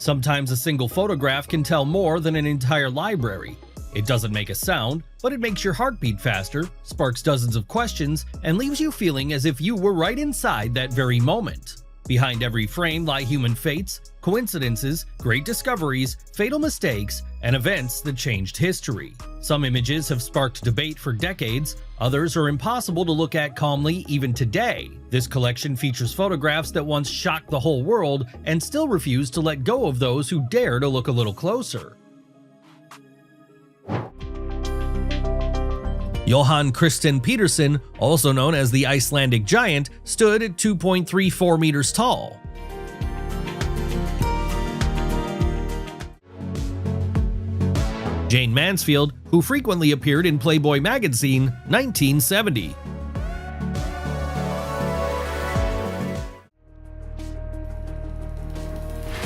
Sometimes a single photograph can tell more than an entire library. It doesn't make a sound, but it makes your heart beat faster, sparks dozens of questions, and leaves you feeling as if you were right inside that very moment. Behind every frame lie human fates, coincidences, great discoveries, fatal mistakes, and events that changed history. Some images have sparked debate for decades, others are impossible to look at calmly even today. This collection features photographs that once shocked the whole world and still refuse to let go of those who dare to look a little closer. Johan Christian Petersen, also known as the Icelandic Giant, stood at 2.34 meters tall. Jane Mansfield, who frequently appeared in Playboy magazine, 1970.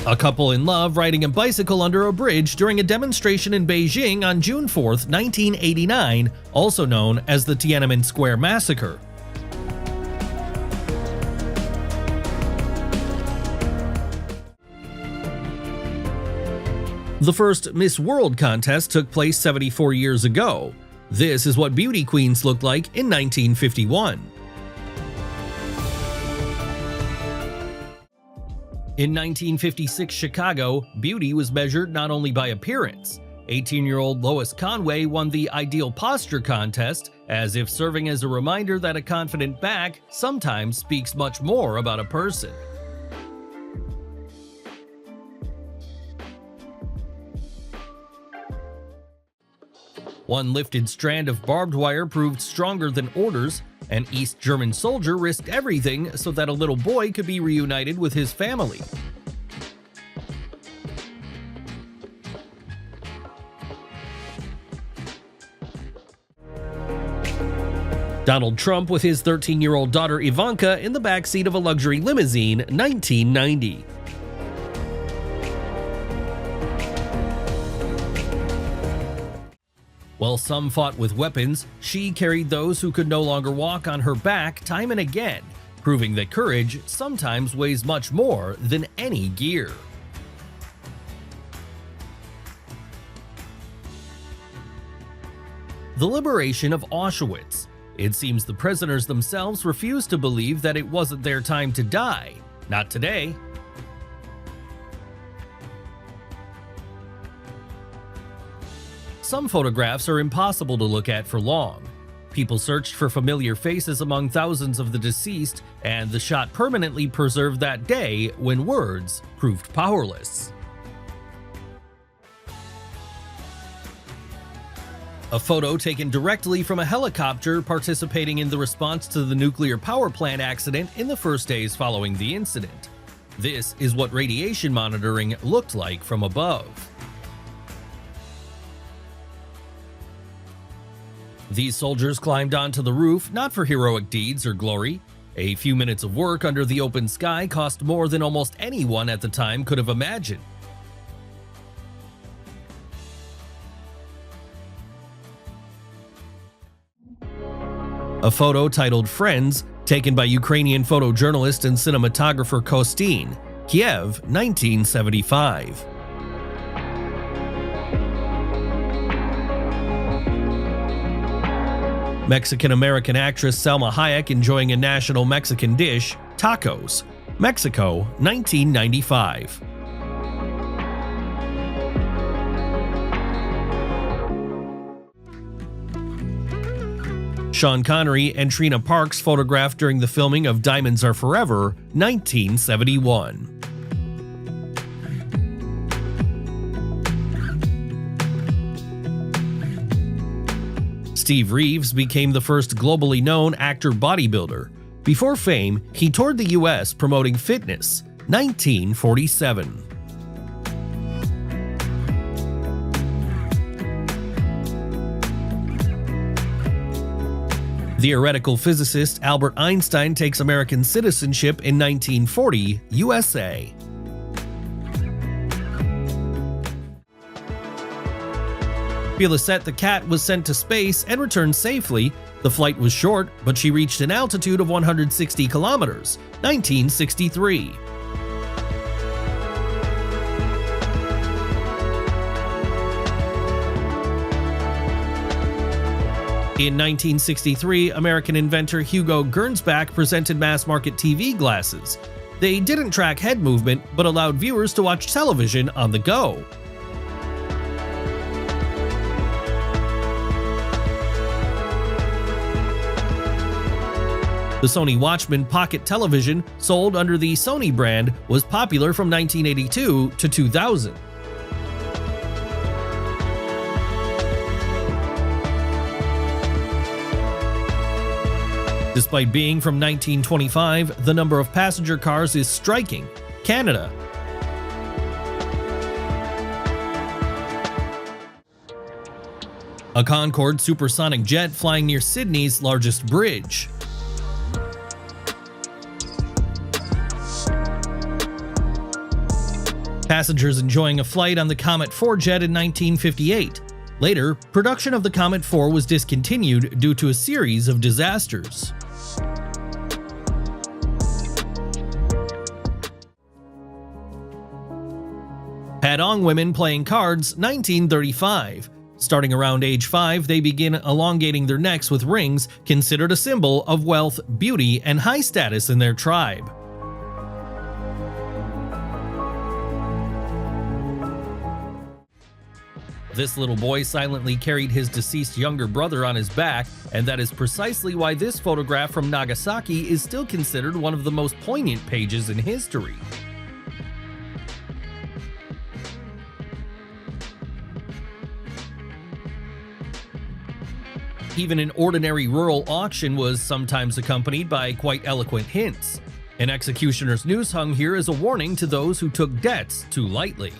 A couple in love riding a bicycle under a bridge during a demonstration in Beijing on June 4, 1989, also known as the Tiananmen Square Massacre. The first Miss World contest took place 74 years ago. This is what beauty queens looked like in 1951. In 1956 Chicago, beauty was measured not only by appearance. 18-year-old Lois Conway won the Ideal Posture contest, as if serving as a reminder that a confident back sometimes speaks much more about a person. One lifted strand of barbed wire proved stronger than orders. An East German soldier risked everything so that a little boy could be reunited with his family. Donald Trump with his 13-year-old daughter Ivanka in the backseat of a luxury limousine, 1990. While some fought with weapons, she carried those who could no longer walk on her back time and again, proving that courage sometimes weighs much more than any gear. The liberation of Auschwitz. It seems the prisoners themselves refused to believe that it wasn't their time to die. Not today. Some photographs are impossible to look at for long. People searched for familiar faces among thousands of the deceased, and the shot permanently preserved that day when words proved powerless. A photo taken directly from a helicopter participating in the response to the nuclear power plant accident in the first days following the incident. This is what radiation monitoring looked like from above. These soldiers climbed onto the roof not for heroic deeds or glory. A few minutes of work under the open sky cost more than almost anyone at the time could have imagined. A photo titled Friends, taken by Ukrainian photojournalist and cinematographer Kostin, Kiev, 1975. Mexican-American actress Salma Hayek enjoying a national Mexican dish, tacos, Mexico, 1995. Sean Connery and Trina Parks photographed during the filming of Diamonds Are Forever, 1971. Steve Reeves became the first globally known actor bodybuilder. Before fame, he toured the US promoting fitness, 1947. Theoretical physicist Albert Einstein takes American citizenship in 1940, USA. Belisette the cat was sent to space and returned safely. The flight was short, but she reached an altitude of 160 kilometers, 1963. In 1963, American inventor Hugo Gernsback presented mass-market TV glasses. They didn't track head movement, but allowed viewers to watch television on the go. The Sony Watchman pocket television, sold under the Sony brand, was popular from 1982 to 2000. Despite being from 1925, the number of passenger cars is striking. Canada. A Concorde supersonic jet flying near Sydney's largest bridge. Passengers enjoying a flight on the Comet 4 jet in 1958. Later, production of the Comet 4 was discontinued due to a series of disasters. Padong women playing cards, 1935. Starting around age 5, they begin elongating their necks with rings, considered a symbol of wealth, beauty, and high status in their tribe. This little boy silently carried his deceased younger brother on his back, and that is precisely why this photograph from Nagasaki is still considered one of the most poignant pages in history. Even an ordinary rural auction was sometimes accompanied by quite eloquent hints. An executioner's noose hung here as a warning to those who took debts too lightly.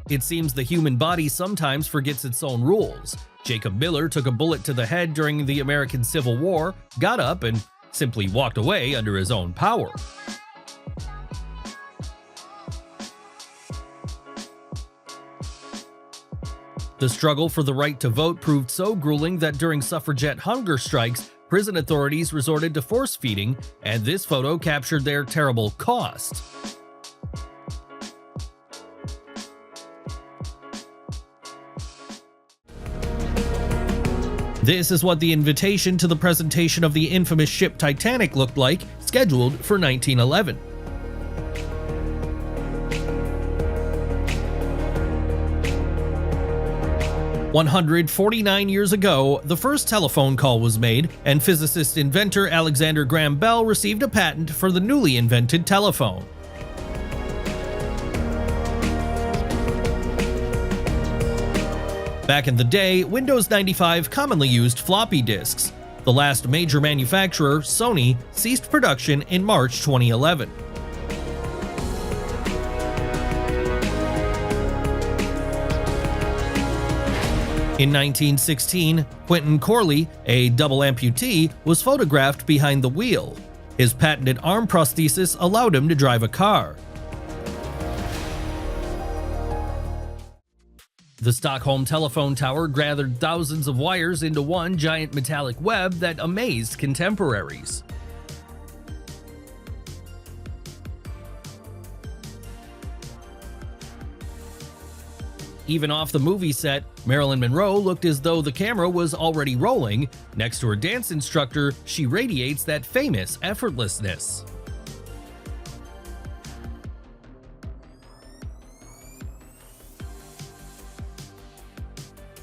It seems the human body sometimes forgets its own rules. Jacob Miller took a bullet to the head during the American Civil War, got up, and simply walked away under his own power. The struggle for the right to vote proved so grueling that during suffragette hunger strikes, prison authorities resorted to force feeding, and this photo captured their terrible cost. This is what the invitation to the presentation of the infamous ship Titanic looked like, scheduled for 1911. "149 years ago, the first telephone call was made, and physicist-inventor Alexander Graham Bell received a patent for the newly invented telephone. Back in the day, Windows 95 commonly used floppy disks. The last major manufacturer, Sony, ceased production in March 2011. In 1916, Quentin Corley, a double amputee, was photographed behind the wheel. His patented arm prosthesis allowed him to drive a car. The Stockholm telephone tower gathered thousands of wires into one giant metallic web that amazed contemporaries. Even off the movie set, Marilyn Monroe looked as though the camera was already rolling. Next to her dance instructor, she radiates that famous effortlessness.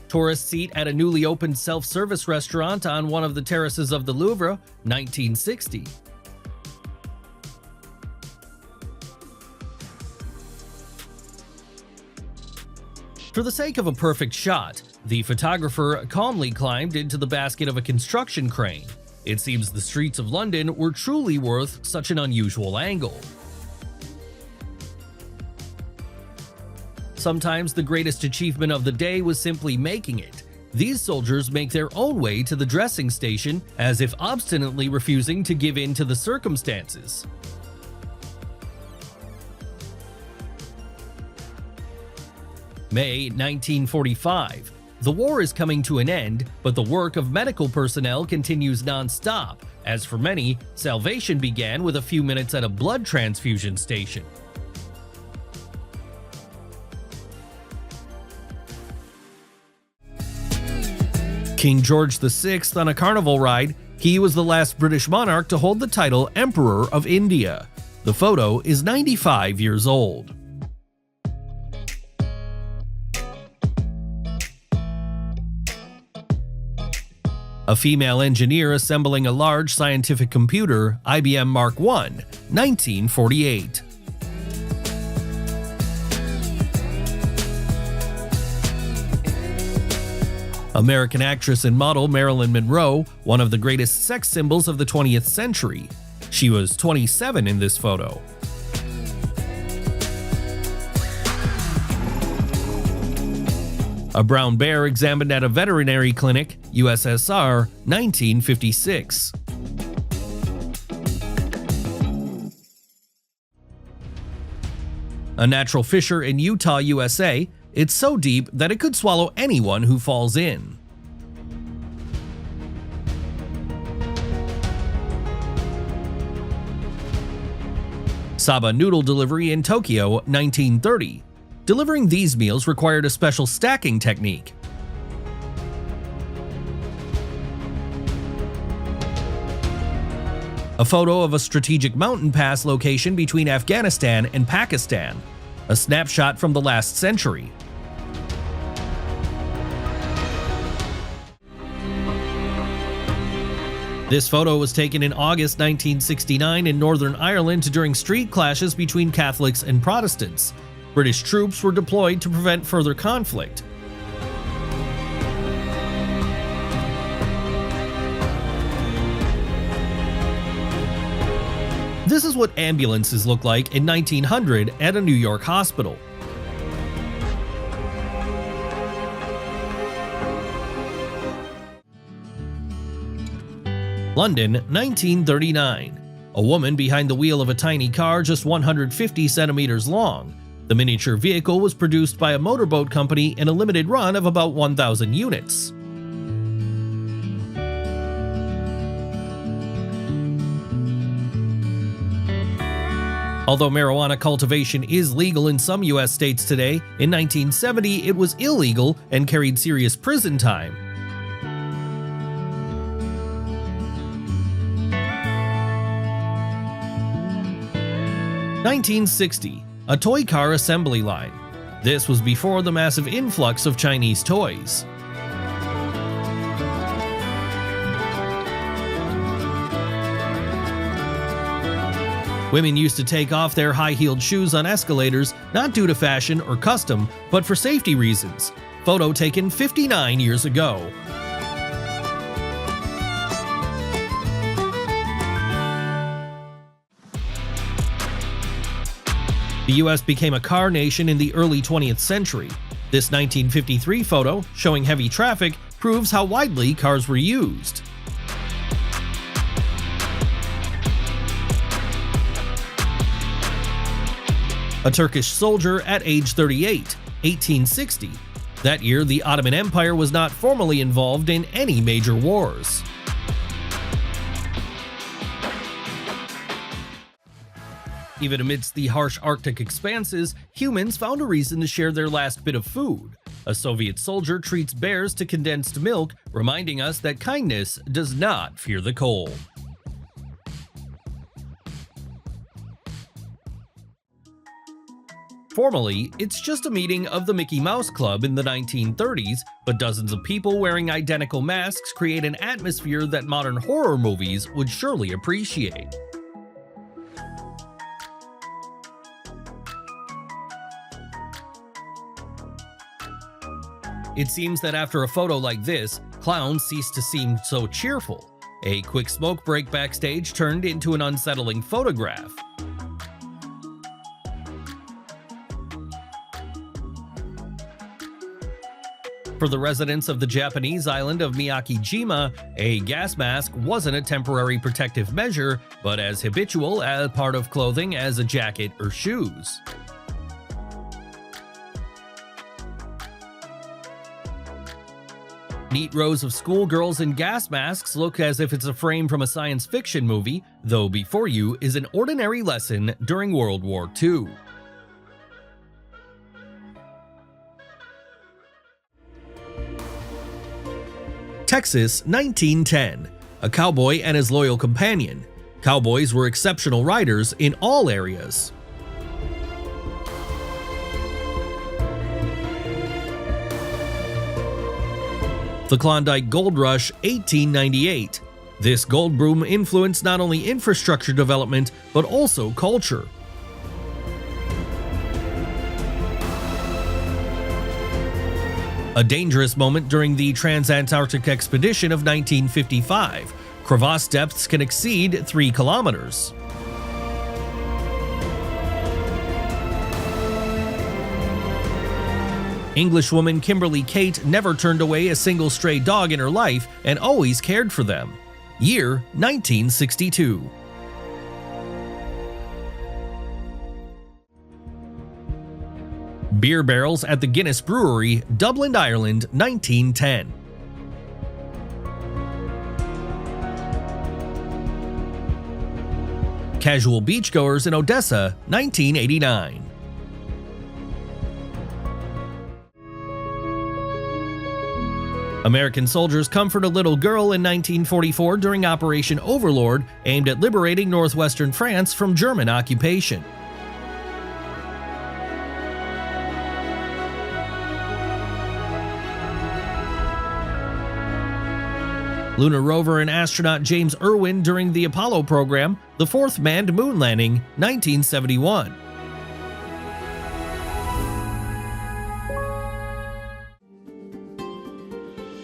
Tourist seat at a newly opened self-service restaurant on one of the terraces of the Louvre, 1960. For the sake of a perfect shot, the photographer calmly climbed into the basket of a construction crane. It seems the streets of London were truly worth such an unusual angle. Sometimes the greatest achievement of the day was simply making it. These soldiers make their own way to the dressing station, as if obstinately refusing to give in to the circumstances. May 1945. The war is coming to an end, but the work of medical personnel continues non-stop. As for many, salvation began with a few minutes at a blood transfusion station. King George VI on a carnival ride. He was the last British monarch to hold the title Emperor of India. The photo is 95 years old. A female engineer assembling a large scientific computer, IBM Mark I, 1948. American actress and model Marilyn Monroe, one of the greatest sex symbols of the 20th century. She was 27 in this photo. A brown bear examined at a veterinary clinic, USSR, 1956. A natural fissure in Utah, USA. It's so deep that it could swallow anyone who falls in. Saba noodle delivery in Tokyo, 1930. Delivering these meals required a special stacking technique. A photo of a strategic mountain pass location between Afghanistan and Pakistan. A snapshot from the last century. This photo was taken in August 1969 in Northern Ireland during street clashes between Catholics and Protestants. British troops were deployed to prevent further conflict. This is what ambulances look like in 1900 at a New York hospital. London, 1939. A woman behind the wheel of a tiny car just 150 centimeters long. The miniature vehicle was produced by a motorboat company in a limited run of about 1,000 units. Although marijuana cultivation is legal in some US states today, in 1970 it was illegal and carried serious prison time. (1960) A toy car assembly line. This was before the massive influx of Chinese toys. Women used to take off their high-heeled shoes on escalators, not due to fashion or custom, but for safety reasons. Photo taken 59 years ago. The US became a car nation in the early 20th century. This 1953 photo, showing heavy traffic, proves how widely cars were used. A Turkish soldier at age 38, 1860. That year, the Ottoman Empire was not formally involved in any major wars. Even amidst the harsh Arctic expanses, humans found a reason to share their last bit of food. A Soviet soldier treats bears to condensed milk, reminding us that kindness does not fear the cold. Formally, it's just a meeting of the Mickey Mouse Club in the 1930s, but dozens of people wearing identical masks create an atmosphere that modern horror movies would surely appreciate. It seems that after a photo like this, clowns cease to seem so cheerful. A quick smoke break backstage turned into an unsettling photograph. For the residents of the Japanese island of Miyakijima, a gas mask wasn't a temporary protective measure, but as habitual as part of clothing as a jacket or shoes. Neat rows of schoolgirls in gas masks look as if it's a frame from a science fiction movie, though before you is an ordinary lesson during World War II. Texas, 1910. A cowboy and his loyal companion. Cowboys were exceptional riders in all areas. The Klondike Gold Rush, 1898. This gold boom influenced not only infrastructure development, but also culture. A dangerous moment during the Transantarctic Expedition of 1955. Crevasse depths can exceed 3 kilometers. Englishwoman Kimberly Kate never turned away a single stray dog in her life and always cared for them. Year 1962. Beer barrels at the Guinness Brewery, Dublin, Ireland, 1910. Casual beachgoers in Odessa, 1989. American soldiers comfort a little girl in 1944 during Operation Overlord, aimed at liberating northwestern France from German occupation. Lunar rover and astronaut James Irwin during the Apollo program, the 4th manned moon landing, 1971.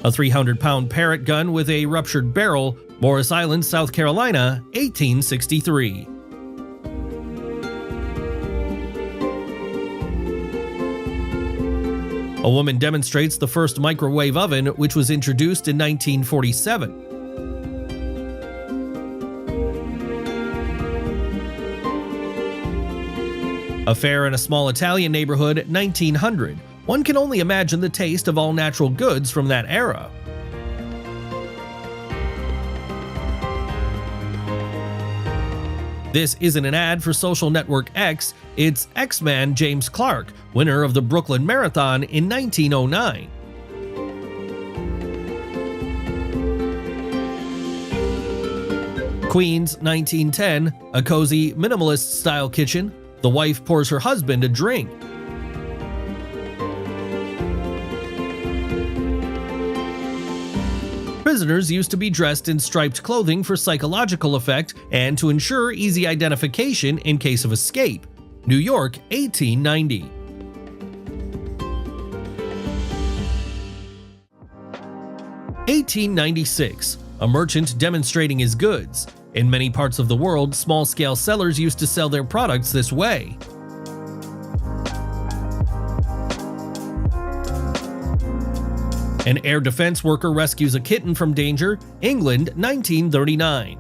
A 300-pound parrot gun with a ruptured barrel, Morris Island, South Carolina, 1863. A woman demonstrates the first microwave oven, which was introduced in 1947. A fair in a small Italian neighborhood, 1900. One can only imagine the taste of all natural goods from that era. This isn't an ad for social network X, it's X-Man James Clark, winner of the Brooklyn Marathon in 1909. Queens, 1910, a cozy, minimalist-style kitchen. The wife pours her husband a drink. Prisoners used to be dressed in striped clothing for psychological effect and to ensure easy identification in case of escape. New York, 1890. (1896) A merchant demonstrating his goods. In many parts of the world, small-scale sellers used to sell their products this way. An air defense worker rescues a kitten from danger, England, 1939.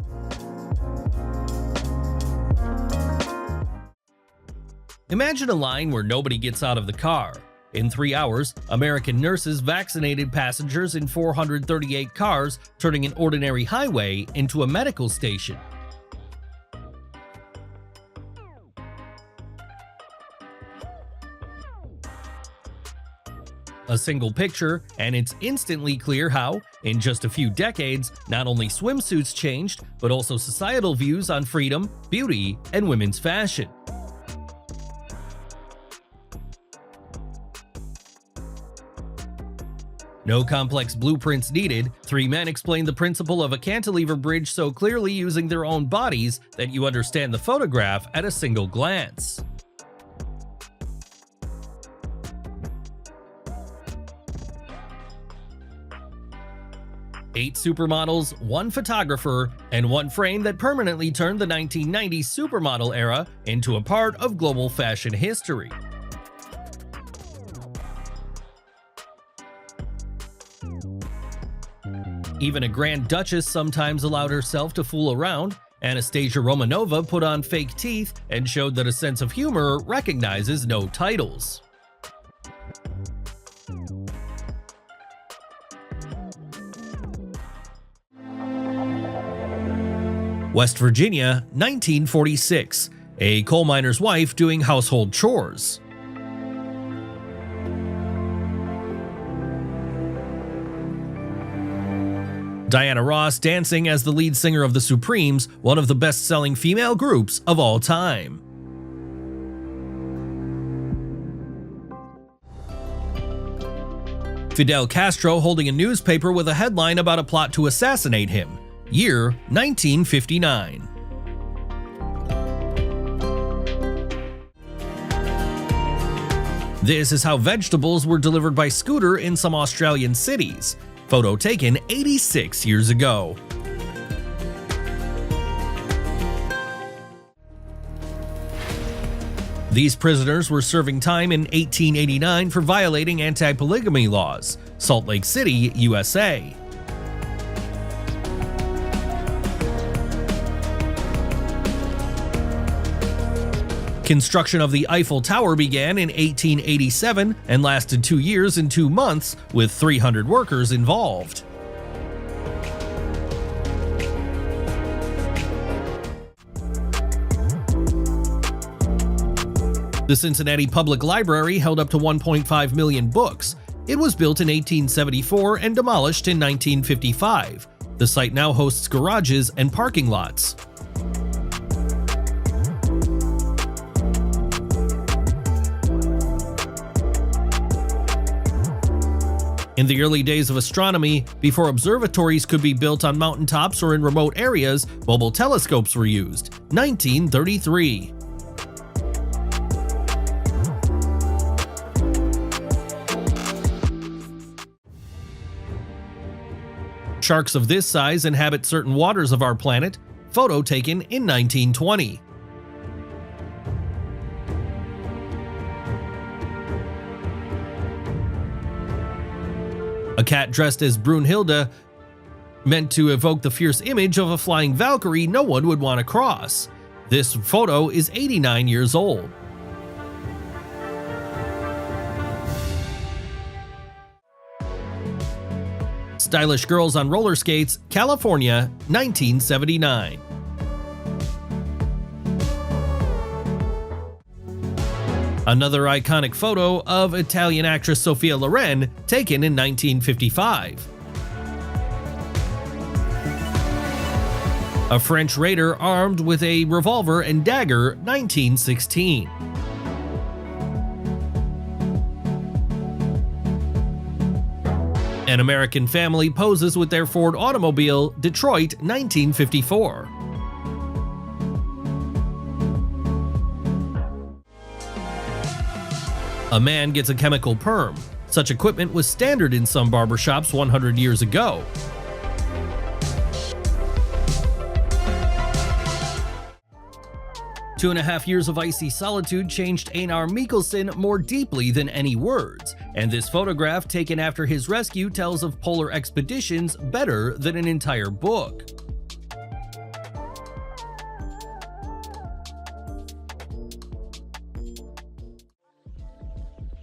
Imagine a line where nobody gets out of the car. In 3 hours, American nurses vaccinated passengers in 438 cars, turning an ordinary highway into a medical station. A single picture, and it's instantly clear how, in just a few decades, not only swimsuits changed, but also societal views on freedom, beauty, and women's fashion. No complex blueprints needed. 3 men explain the principle of a cantilever bridge so clearly using their own bodies that you understand the photograph at a single glance. Eight supermodels, 1 photographer, and 1 frame that permanently turned the 1990s supermodel era into a part of global fashion history. Even a Grand Duchess sometimes allowed herself to fool around. Anastasia Romanova put on fake teeth and showed that a sense of humor recognizes no titles. West Virginia, 1946. A coal miner's wife doing household chores. Diana Ross dancing as the lead singer of the Supremes, one of the best-selling female groups of all time. Fidel Castro holding a newspaper with a headline about a plot to assassinate him. Year 1959. This is how vegetables were delivered by scooter in some Australian cities. Photo taken 86 years ago. These prisoners were serving time in 1889 for violating anti-polygamy laws. Salt Lake City, USA. Construction of the Eiffel Tower began in 1887 and lasted 2 years and 2 months, with 300 workers involved. The Cincinnati Public Library held up to 1.5 million books. It was built in 1874 and demolished in 1955. The site now hosts garages and parking lots. In the early days of astronomy, before observatories could be built on mountaintops or in remote areas, mobile telescopes were used. 1933. Sharks of this size inhabit certain waters of our planet. Photo taken in 1920. A cat dressed as Brunhilde, meant to evoke the fierce image of a flying Valkyrie no one would want to cross. This photo is 89 years old. Stylish girls on roller skates, California, 1979. Another iconic photo of Italian actress Sophia Loren, taken in 1955. A French raider armed with a revolver and dagger, 1916. An American family poses with their Ford automobile, Detroit, 1954. A man gets a chemical perm. Such equipment was standard in some barbershops 100 years ago. Two and a half years of icy solitude changed Einar Mikkelsen more deeply than any words, and this photograph taken after his rescue tells of polar expeditions better than an entire book.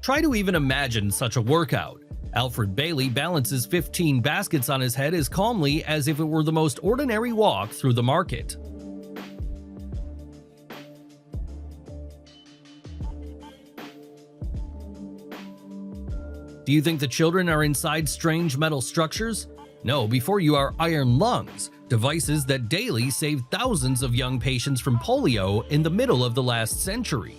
Try to even imagine such a workout. Alfred Bailey balances 15 baskets on his head as calmly as if it were the most ordinary walk through the market. Do you think the children are inside strange metal structures? No, before you are iron lungs, devices that daily saved thousands of young patients from polio in the middle of the last century.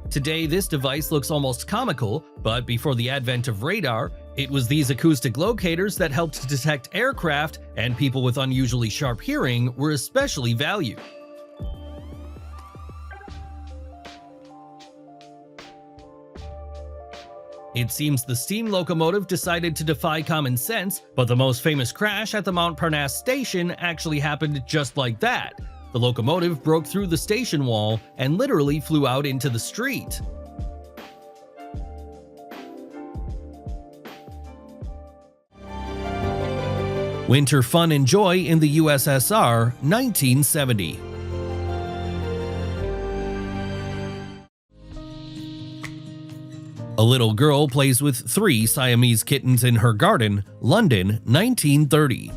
Today, this device looks almost comical, but before the advent of radar, it was these acoustic locators that helped to detect aircraft, and people with unusually sharp hearing were especially valued. It seems the steam locomotive decided to defy common sense, but the most famous crash at the Montparnasse station actually happened just like that. The locomotive broke through the station wall and literally flew out into the street. Winter fun and joy in the USSR, 1970. A little girl plays with 3 Siamese kittens in her garden, London, 1930.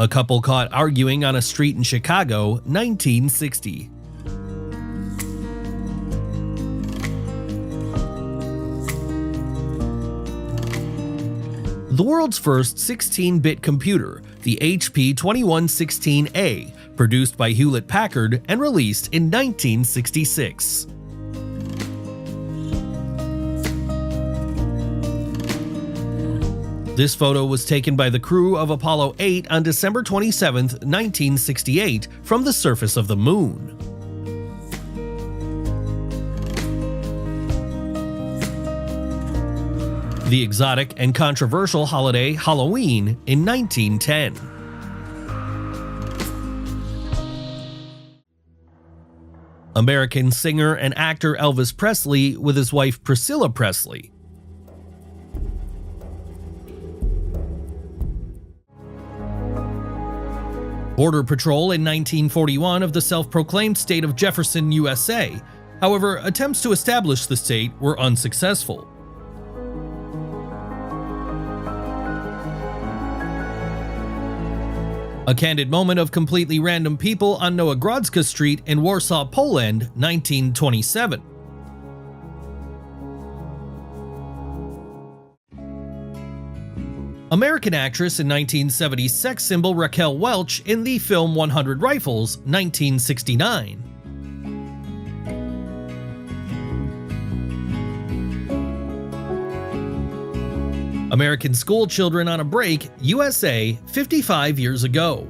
A couple caught arguing on a street in Chicago, 1960. The world's first 16-bit computer, the HP 2116A, produced by Hewlett-Packard and released in 1966. This photo was taken by the crew of Apollo 8 on December 27, 1968, from the surface of the Moon. The exotic and controversial holiday Halloween in 1910. American singer and actor Elvis Presley with his wife Priscilla Presley. Border Patrol in 1941 of the self-proclaimed state of Jefferson, USA. However, attempts to establish the state were unsuccessful. A candid moment of completely random people on Nowogrodzka Street in Warsaw, Poland, 1927. American actress and 1970s sex symbol Raquel Welch in the film 100 Rifles, 1969. American school children on a break, USA, 55 years ago.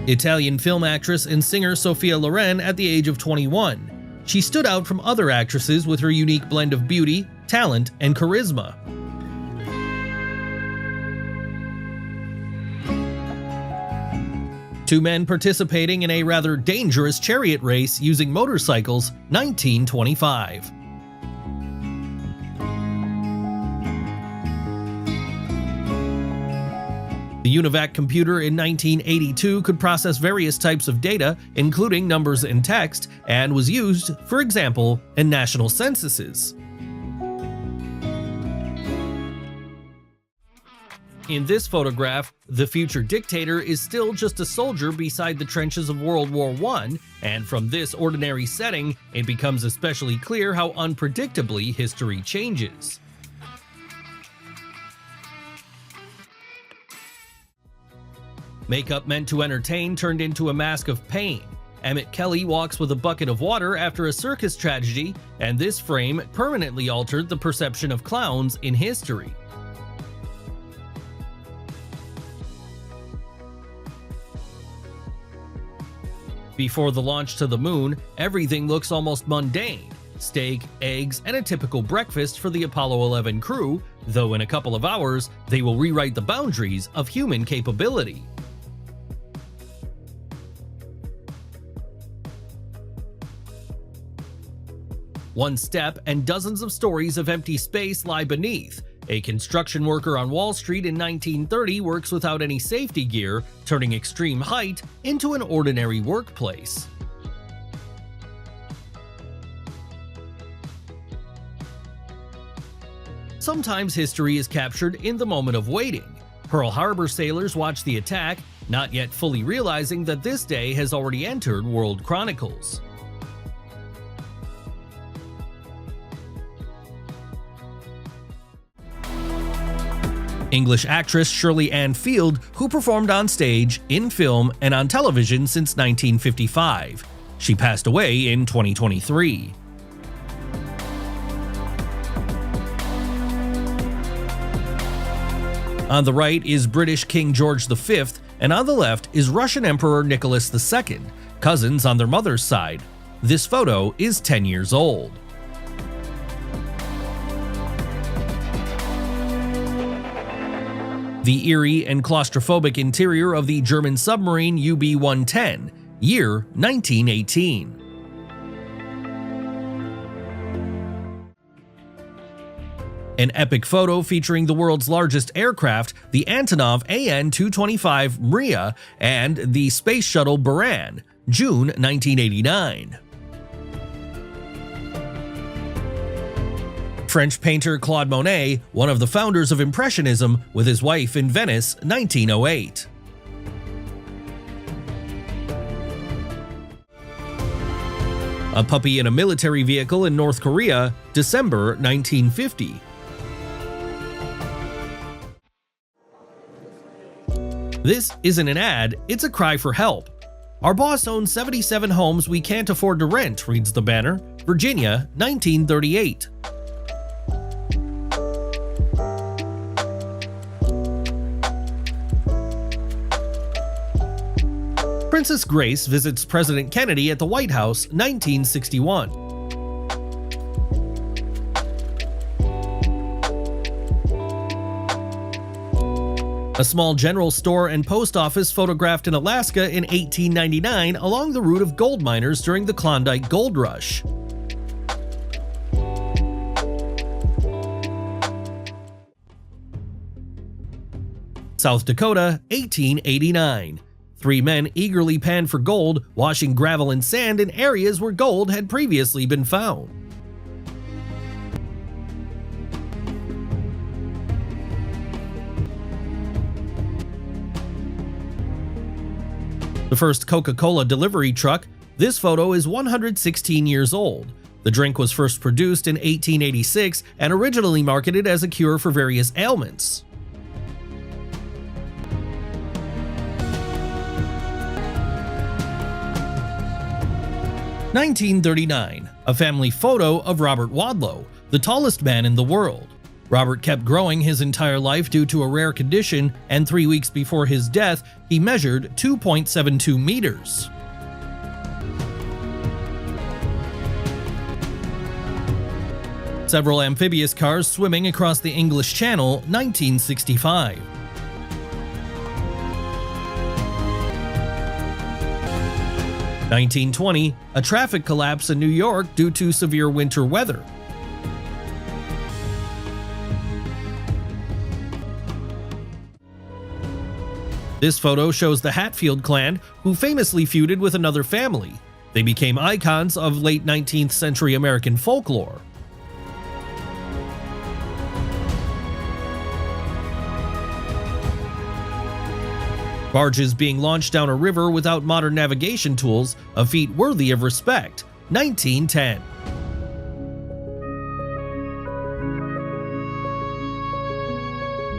Italian film actress and singer Sophia Loren at the age of 21. She stood out from other actresses with her unique blend of beauty, talent, and charisma. Two men participating in a rather dangerous chariot race using motorcycles, 1925. The UNIVAC computer in 1982 could process various types of data, including numbers and text, and was used, for example, in national censuses. In this photograph, the future dictator is still just a soldier beside the trenches of World War I, and from this ordinary setting, it becomes especially clear how unpredictably history changes. Makeup meant to entertain turned into a mask of pain. Emmett Kelly walks with a bucket of water after a circus tragedy, and this frame permanently altered the perception of clowns in history. Before the launch to the moon, everything looks almost mundane. Steak, eggs, and a typical breakfast for the Apollo 11 crew, though in a couple of hours, they will rewrite the boundaries of human capability. One step and dozens of stories of empty space lie beneath. A construction worker on Wall Street in 1930 works without any safety gear, turning extreme height into an ordinary workplace. Sometimes history is captured in the moment of waiting. Pearl Harbor sailors watch the attack, not yet fully realizing that this day has already entered World Chronicles. English actress Shirley Ann Field, who performed on stage, in film, and on television since 1955. She passed away in 2023. On the right is British King George V, and on the left is Russian Emperor Nicholas II, cousins on their mother's side. This photo is 10 years old. The eerie and claustrophobic interior of the German submarine UB-110, year 1918. An epic photo featuring the world's largest aircraft, the Antonov AN-225 Mriya, and the Space Shuttle Buran, June 1989. French painter Claude Monet, one of the founders of Impressionism, with his wife in Venice, 1908. A puppy in a military vehicle in North Korea, December 1950. This isn't an ad, it's a cry for help. Our boss owns 77 homes we can't afford to rent, reads the banner. Virginia, 1938. Princess Grace visits President Kennedy at the White House, 1961. A small general store and post office photographed in Alaska in 1899 along the route of gold miners during the Klondike Gold Rush. South Dakota, 1889. 3 men eagerly panned for gold, washing gravel and sand in areas where gold had previously been found. The first Coca-Cola delivery truck. This photo is 116 years old. The drink was first produced in 1886 and originally marketed as a cure for various ailments. (1939) A family photo of Robert Wadlow, the tallest man in the world. Robert kept growing his entire life due to a rare condition, and 3 weeks before his death, he measured 2.72 meters. Several amphibious cars swimming across the English Channel, 1965. (1920) A traffic collapse in New York due to severe winter weather. This photo shows the Hatfield clan, who famously feuded with another family. They became icons of late 19th century American folklore. Barges being launched down a river without modern navigation tools, a feat worthy of respect. 1910.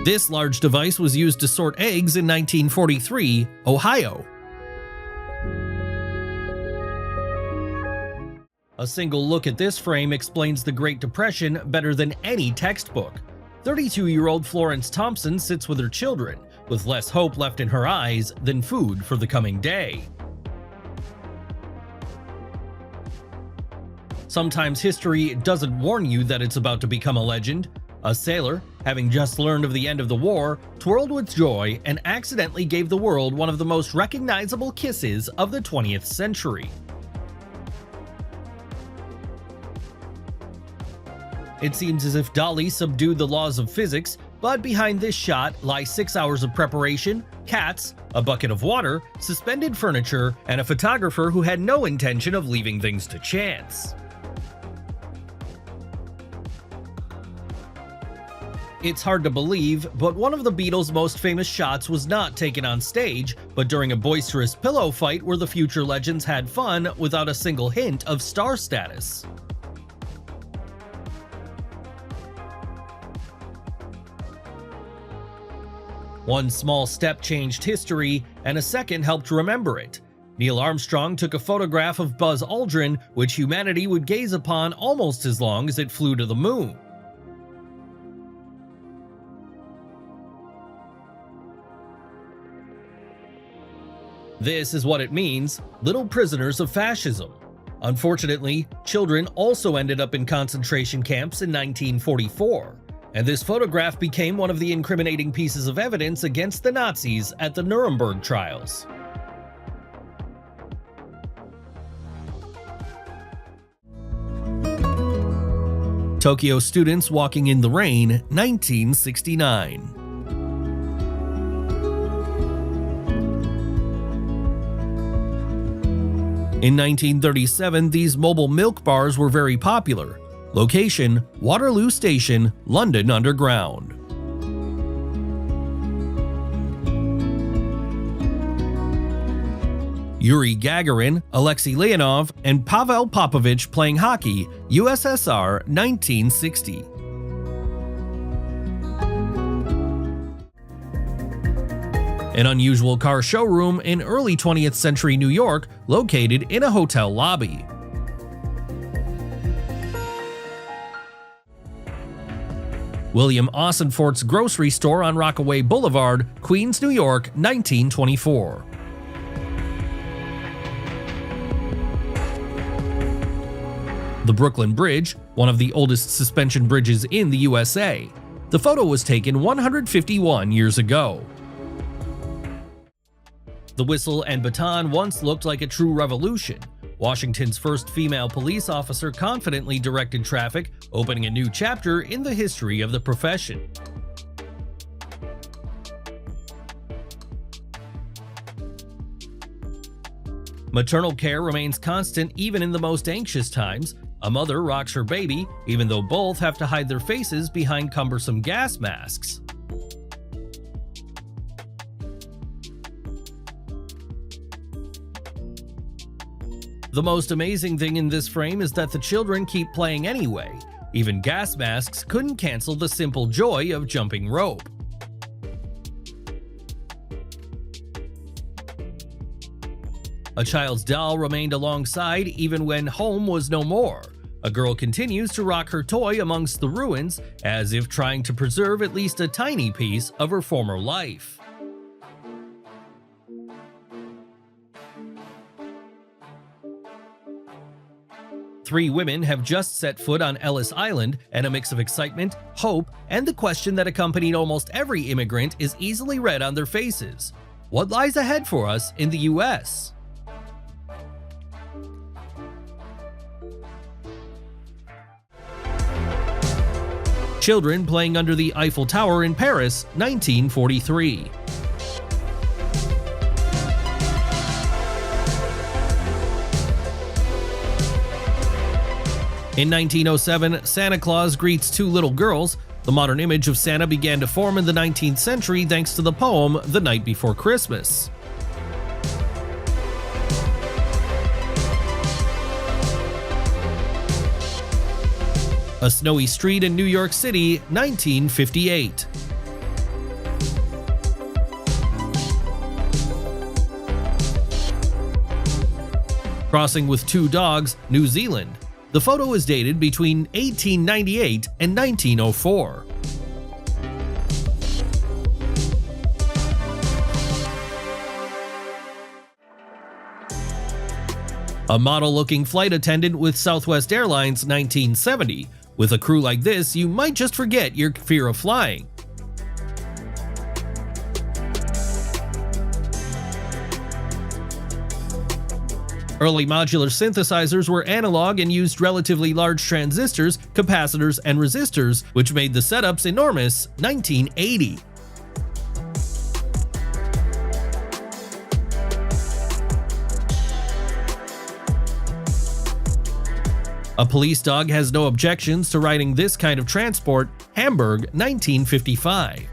This large device was used to sort eggs in 1943, Ohio. A single look at this frame explains the Great Depression better than any textbook. 32-year-old Florence Thompson sits with her children, with less hope left in her eyes than food for the coming day. Sometimes history doesn't warn you that it's about to become a legend. A sailor, having just learned of the end of the war, twirled with joy and accidentally gave the world one of the most recognizable kisses of the 20th century. It seems as if Dali subdued the laws of physics, but behind this shot lie 6 hours of preparation, cats, a bucket of water, suspended furniture, and a photographer who had no intention of leaving things to chance. It's hard to believe, but one of the Beatles' most famous shots was not taken on stage, but during a boisterous pillow fight where the future legends had fun without a single hint of star status. One small step changed history, and a second helped remember it. Neil Armstrong took a photograph of Buzz Aldrin, which humanity would gaze upon almost as long as it flew to the moon. This is what it means: little prisoners of fascism. Unfortunately, children also ended up in concentration camps in 1944. And this photograph became one of the incriminating pieces of evidence against the Nazis at the Nuremberg trials. Tokyo students walking in the rain, 1969. In 1937, these mobile milk bars were very popular. Location: Waterloo Station, London Underground. Yuri Gagarin, Alexei Leonov, and Pavel Popovich playing hockey, USSR, 1960. An unusual car showroom in early 20th century New York located in a hotel lobby. William Ossenfort's grocery store on Rockaway Boulevard, Queens, New York, 1924. The Brooklyn Bridge, one of the oldest suspension bridges in the USA. The photo was taken 151 years ago. The whistle and baton once looked like a true revolution. Washington's first female police officer confidently directed traffic, opening a new chapter in the history of the profession. Maternal care remains constant even in the most anxious times. A mother rocks her baby, even though both have to hide their faces behind cumbersome gas masks. The most amazing thing in this frame is that the children keep playing anyway. Even gas masks couldn't cancel the simple joy of jumping rope. A child's doll remained alongside even when home was no more. A girl continues to rock her toy amongst the ruins, as if trying to preserve at least a tiny piece of her former life. Three women have just set foot on Ellis Island, and a mix of excitement, hope, and the question that accompanied almost every immigrant is easily read on their faces. What lies ahead for us in the US? Children playing under the Eiffel Tower in Paris, 1943. In 1907, Santa Claus greets two little girls. The modern image of Santa began to form in the 19th century thanks to the poem The Night Before Christmas. A snowy street in New York City, 1958. Crossing with two dogs, New Zealand. The photo is dated between 1898 and 1904. A model-looking flight attendant with Southwest Airlines, 1970. With a crew like this, you might just forget your fear of flying. Early modular synthesizers were analog and used relatively large transistors, capacitors, and resistors, which made the setups enormous. 1980. A police dog has no objections to riding this kind of transport. Hamburg, 1955.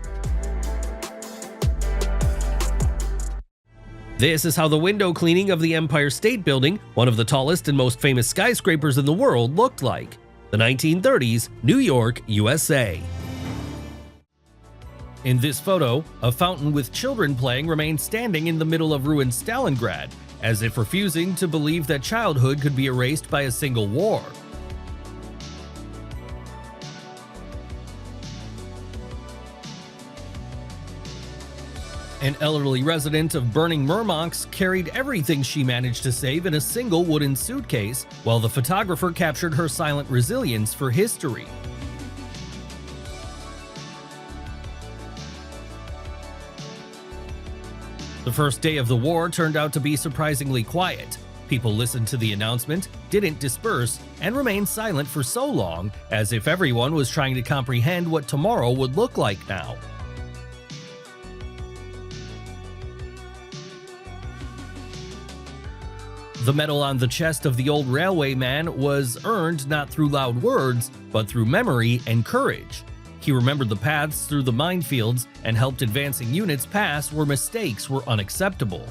This is how the window cleaning of the Empire State Building, one of the tallest and most famous skyscrapers in the world, looked like. The 1930s, New York, USA. In this photo, a fountain with children playing remains standing in the middle of ruined Stalingrad, as if refusing to believe that childhood could be erased by a single war. An elderly resident of burning Murmansk carried everything she managed to save in a single wooden suitcase, while the photographer captured her silent resilience for history. The first day of the war turned out to be surprisingly quiet. People listened to the announcement, didn't disperse, and remained silent for so long, as if everyone was trying to comprehend what tomorrow would look like now. The medal on the chest of the old railwayman was earned not through loud words, but through memory and courage. He remembered the paths through the minefields and helped advancing units pass where mistakes were unacceptable.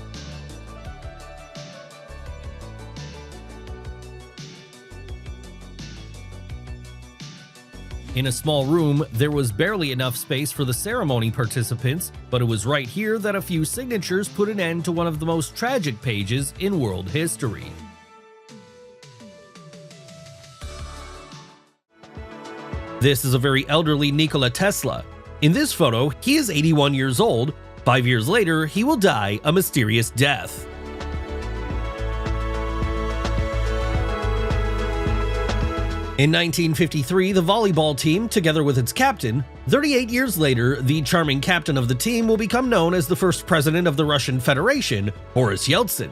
In a small room, there was barely enough space for the ceremony participants, but it was right here that a few signatures put an end to one of the most tragic pages in world history. This is a very elderly Nikola Tesla. In this photo, he is 81 years old. 5 years later, he will die a mysterious death. In 1953, the volleyball team, together with its captain, 38 years later, the charming captain of the team will become known as the first president of the Russian Federation, Boris Yeltsin.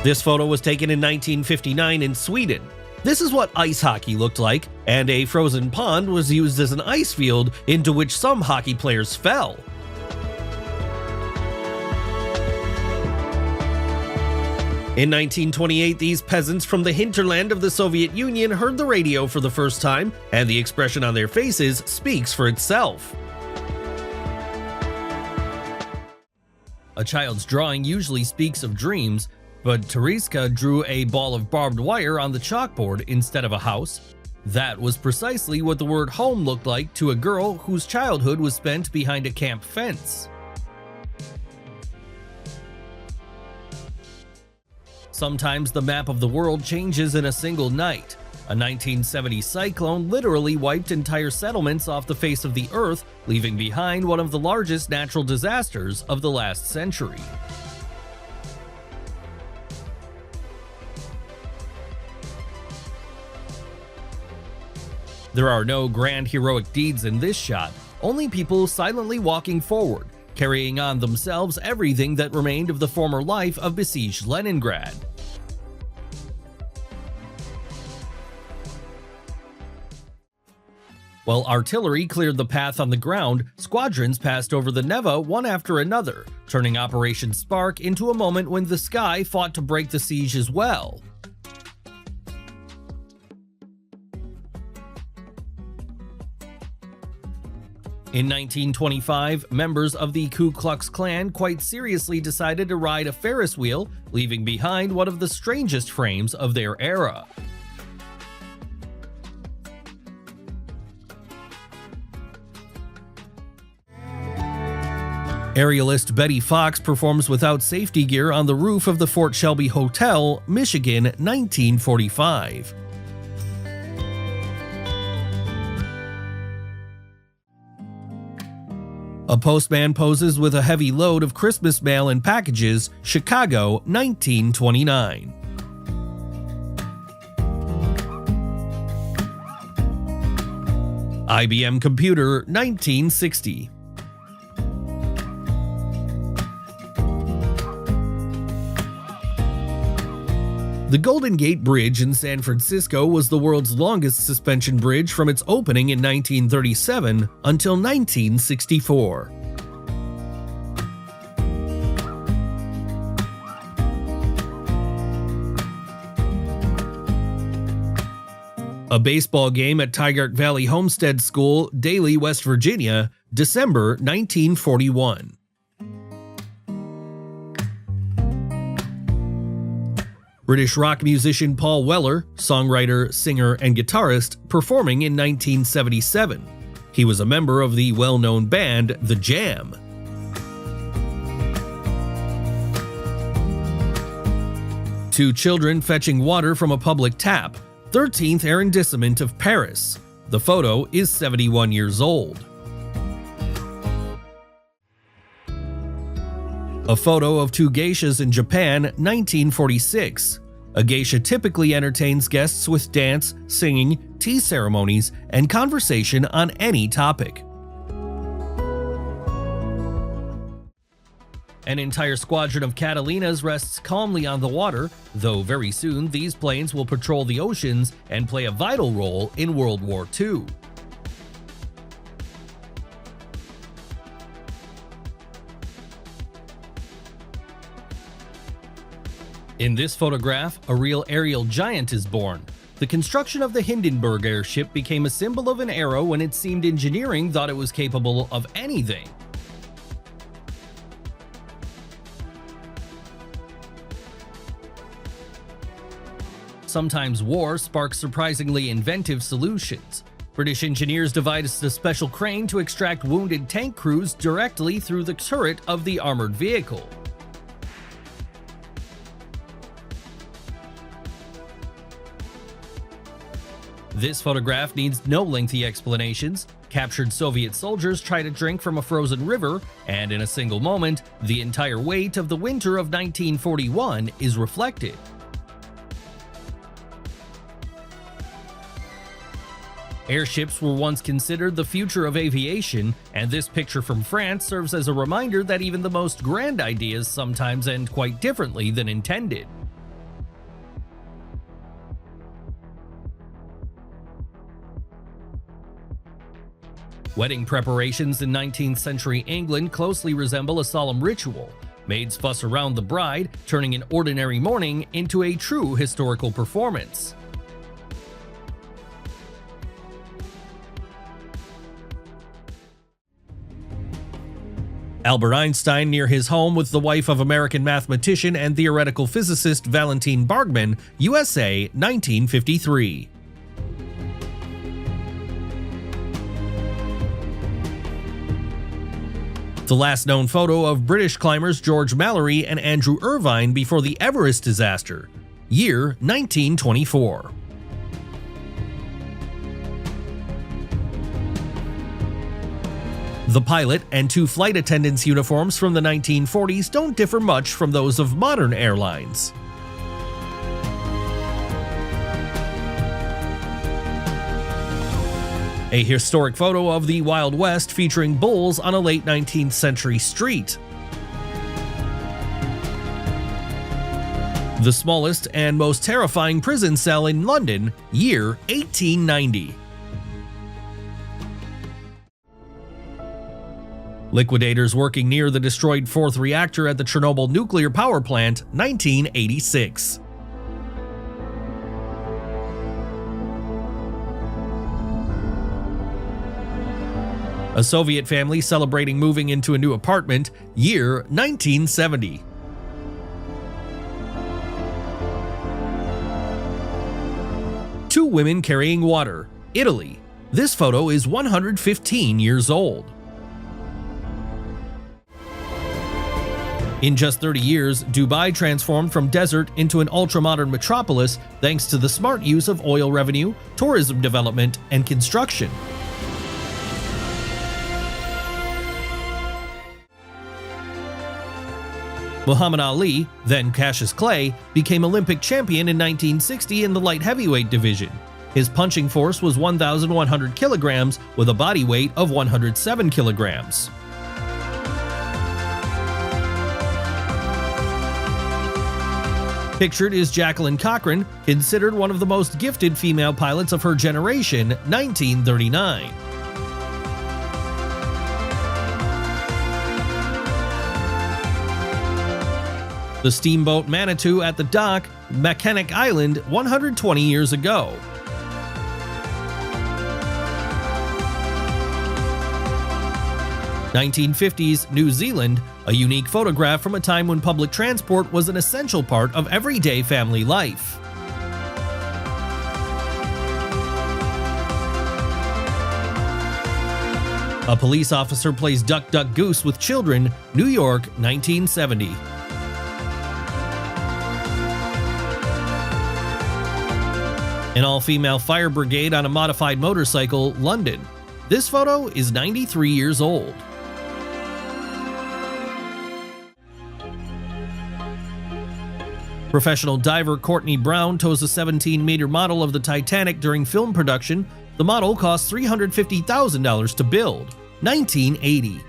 This photo was taken in 1959 in Sweden. This is what ice hockey looked like, and a frozen pond was used as an ice field into which some hockey players fell. In 1928, these peasants from the hinterland of the Soviet Union heard the radio for the first time, and the expression on their faces speaks for itself. A child's drawing usually speaks of dreams, but Tereska drew a ball of barbed wire on the chalkboard instead of a house. That was precisely what the word home looked like to a girl whose childhood was spent behind a camp fence. Sometimes the map of the world changes in a single night. A 1970 cyclone literally wiped entire settlements off the face of the earth, leaving behind one of the largest natural disasters of the last century. There are no grand heroic deeds in this shot, only people silently walking forward, carrying on themselves everything that remained of the former life of besieged Leningrad. While artillery cleared the path on the ground, squadrons passed over the Neva one after another, turning Operation Spark into a moment when the sky fought to break the siege as well. In 1925, members of the Ku Klux Klan quite seriously decided to ride a Ferris wheel, leaving behind one of the strangest frames of their era. Aerialist Betty Fox performs without safety gear on the roof of the Fort Shelby Hotel, Michigan, 1945. A postman poses with a heavy load of Christmas mail and packages, Chicago, 1929. IBM Computer, 1960. The Golden Gate Bridge in San Francisco was the world's longest suspension bridge from its opening in 1937 until 1964. A baseball game at Tygart Valley Homestead School, Daly, West Virginia, December 1941. British rock musician Paul Weller, songwriter, singer, and guitarist, performing in 1977. He was a member of the well-known band The Jam. Two children fetching water from a public tap, 13th arrondissement of Paris. The photo is 71 years old. A photo of two geishas in Japan, 1946. A geisha typically entertains guests with dance, singing, tea ceremonies, and conversation on any topic. An entire squadron of Catalinas rests calmly on the water, though very soon these planes will patrol the oceans and play a vital role in World War II. In this photograph, a real aerial giant is born. The construction of the Hindenburg airship became a symbol of an era when it seemed engineering thought it was capable of anything. Sometimes war sparks surprisingly inventive solutions. British engineers devised a special crane to extract wounded tank crews directly through the turret of the armored vehicle. This photograph needs no lengthy explanations. Captured Soviet soldiers try to drink from a frozen river, and in a single moment, the entire weight of the winter of 1941 is reflected. Airships were once considered the future of aviation, and this picture from France serves as a reminder that even the most grand ideas sometimes end quite differently than intended. Wedding preparations in 19th century England closely resemble a solemn ritual. Maids fuss around the bride, turning an ordinary morning into a true historical performance. Albert Einstein near his home with the wife of American mathematician and theoretical physicist Valentine Bargmann, USA, 1953. The last known photo of British climbers George Mallory and Andrew Irvine before the Everest disaster. Year 1924. The pilot and two flight attendants' uniforms from the 1940s don't differ much from those of modern airlines. A historic photo of the Wild West featuring bulls on a late 19th century street. The smallest and most terrifying prison cell in London, year 1890. Liquidators working near the destroyed fourth reactor at the Chernobyl nuclear power plant, 1986. A Soviet family celebrating moving into a new apartment, year 1970. Two women carrying water, Italy. This photo is 115 years old. In just 30 years, Dubai transformed from desert into an ultra-modern metropolis thanks to the smart use of oil revenue, tourism development, and construction. Muhammad Ali, then Cassius Clay, became Olympic champion in 1960 in the light heavyweight division. His punching force was 1,100 kilograms with a body weight of 107 kilograms. Pictured is Jacqueline Cochran, considered one of the most gifted female pilots of her generation, 1939. The steamboat Manitou at the dock, Mackinac Island, 120 years ago. (1950s) New Zealand, a unique photograph from a time when public transport was an essential part of everyday family life. A police officer plays Duck Duck Goose with children, New York, 1970. An all-female fire brigade on a modified motorcycle, London. This photo is 93 years old. Professional diver Courtney Brown tows a 17-meter model of the Titanic during film production. The model cost $350,000 to build. 1980.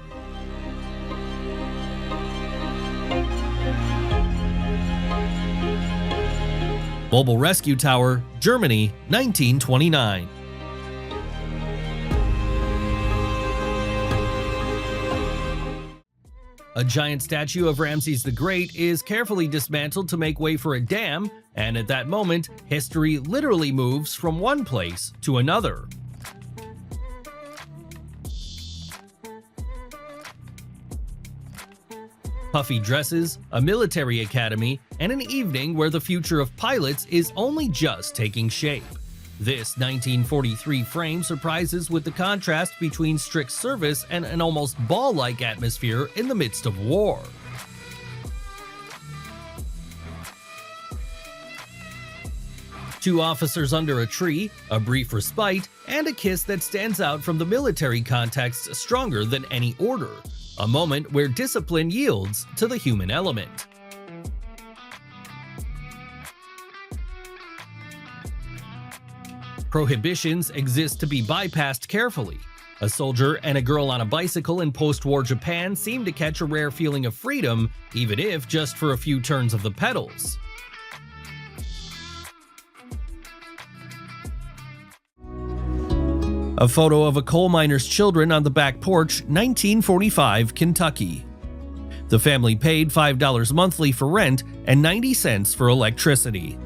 Mobile Rescue Tower, Germany, 1929. A giant statue of Ramses the Great is carefully dismantled to make way for a dam, and at that moment, history literally moves from one place to another. Puffy dresses, a military academy, and an evening where the future of pilots is only just taking shape. This 1943 frame surprises with the contrast between strict service and an almost ball-like atmosphere in the midst of war. Two officers under a tree, a brief respite, and a kiss that stands out from the military context stronger than any order. A moment where discipline yields to the human element. Prohibitions exist to be bypassed carefully. A soldier and a girl on a bicycle in post-war Japan seem to catch a rare feeling of freedom, even if just for a few turns of the pedals. A photo of a coal miner's children on the back porch, 1945, Kentucky. The family paid $5 monthly for rent and 90 cents for electricity.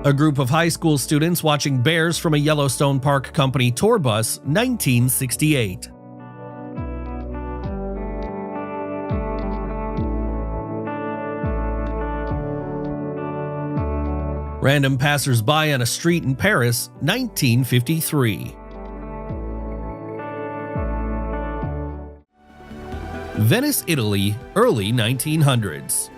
A group of high school students watching bears from a Yellowstone Park Company tour bus, 1968. Random passers-by on a street in Paris, 1953. Venice, Italy, early 1900s.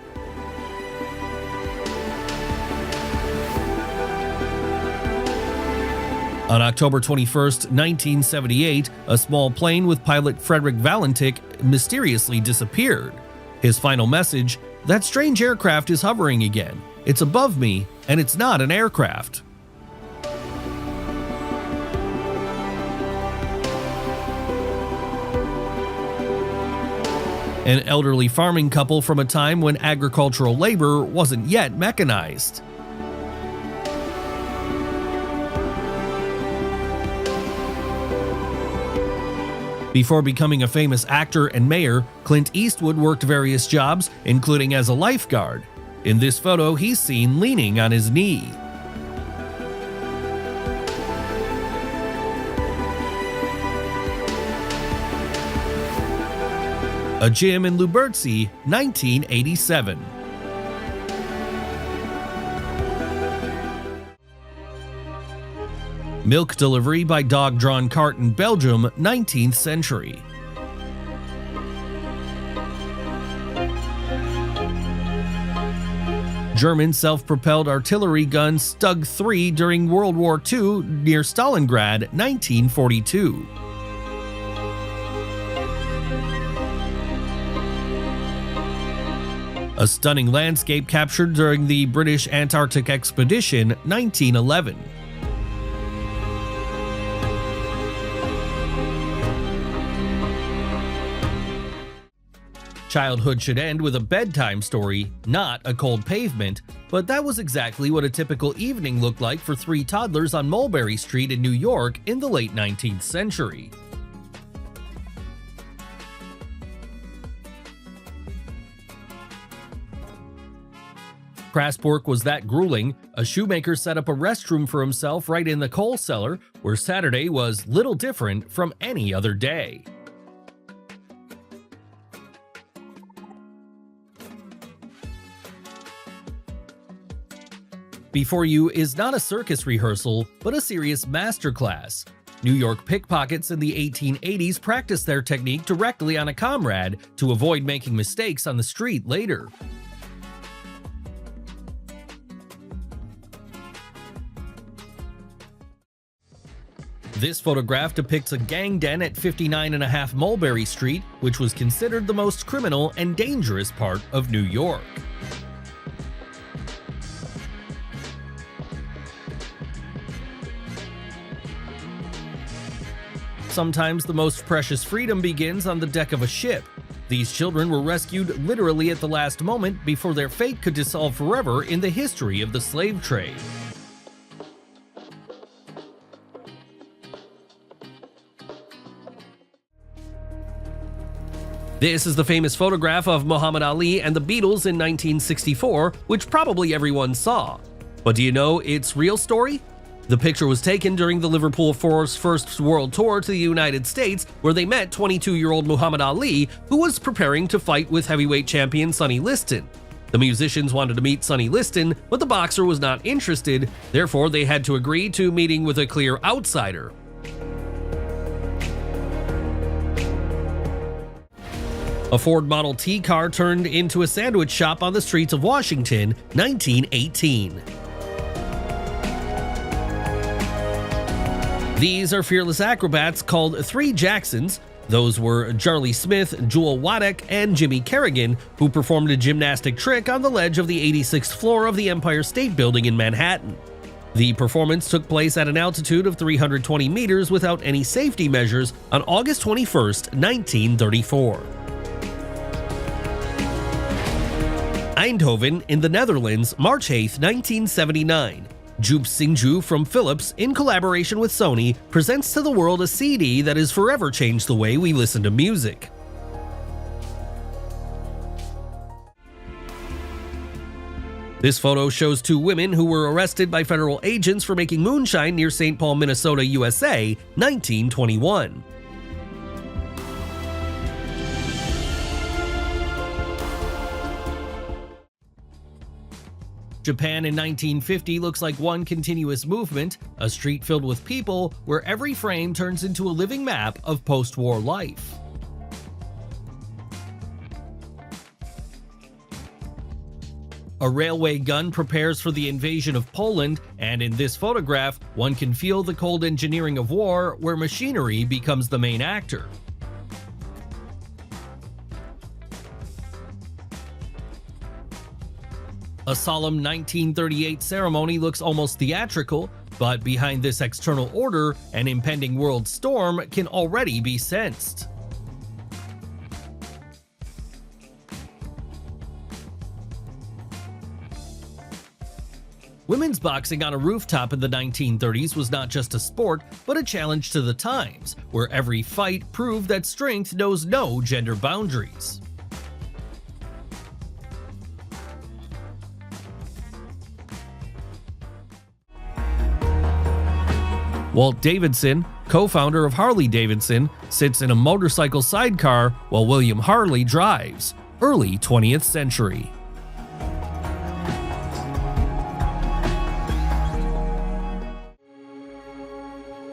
On October 21, 1978, a small plane with pilot Frederick Valentik mysteriously disappeared. His final message: "That strange aircraft is hovering again. It's above me, and it's not an aircraft." An elderly farming couple from a time when agricultural labor wasn't yet mechanized. Before becoming a famous actor and mayor, Clint Eastwood worked various jobs, including as a lifeguard. In this photo, he's seen leaning on his knee. A gym in Lubertsi, 1987. Milk delivery by dog-drawn cart in Belgium, 19th century. German self-propelled artillery gun Stug 3 during World War II near Stalingrad, 1942. A stunning landscape captured during the British Antarctic Expedition, 1911. Childhood should end with a bedtime story, not a cold pavement, but that was exactly what a typical evening looked like for three toddlers on Mulberry Street in New York in the late 19th century. Crass work was that grueling, a shoemaker set up a restroom for himself right in the coal cellar, where Saturday was little different from any other day. Before you is not a circus rehearsal, but a serious masterclass. New York pickpockets in the 1880s practiced their technique directly on a comrade to avoid making mistakes on the street later. This photograph depicts a gang den at 59.5 Mulberry Street, which was considered the most criminal and dangerous part of New York. Sometimes the most precious freedom begins on the deck of a ship. These children were rescued literally at the last moment before their fate could dissolve forever in the history of the slave trade. This is the famous photograph of Muhammad Ali and the Beatles in 1964, which probably everyone saw. But do you know its real story? The picture was taken during the Liverpool Four's first world tour to the United States, where they met 22-year-old Muhammad Ali, who was preparing to fight with heavyweight champion Sonny Liston. The musicians wanted to meet Sonny Liston, but the boxer was not interested, therefore they had to agree to meeting with a clear outsider. A Ford Model T car turned into a sandwich shop on the streets of Washington, 1918. These are fearless acrobats called Three Jacksons. Those were Charlie Smith, Jewel Waddick, and Jimmy Kerrigan, who performed a gymnastic trick on the ledge of the 86th floor of the Empire State Building in Manhattan. The performance took place at an altitude of 320 meters without any safety measures on August 21, 1934. Eindhoven in the Netherlands, March 8, 1979. Joop Singju from Philips, in collaboration with Sony, presents to the world a CD that has forever changed the way we listen to music. This photo shows two women who were arrested by federal agents for making moonshine near St. Paul, Minnesota, USA, 1921. Japan in 1950 looks like one continuous movement, a street filled with people where every frame turns into a living map of post-war life. A railway gun prepares for the invasion of Poland, and in this photograph, one can feel the cold engineering of war where machinery becomes the main actor. A solemn 1938 ceremony looks almost theatrical, but behind this external order, an impending world storm can already be sensed. Women's boxing on a rooftop in the 1930s was not just a sport, but a challenge to the times, where every fight proved that strength knows no gender boundaries. Walt Davidson, co-founder of Harley-Davidson, sits in a motorcycle sidecar while William Harley drives, early 20th century.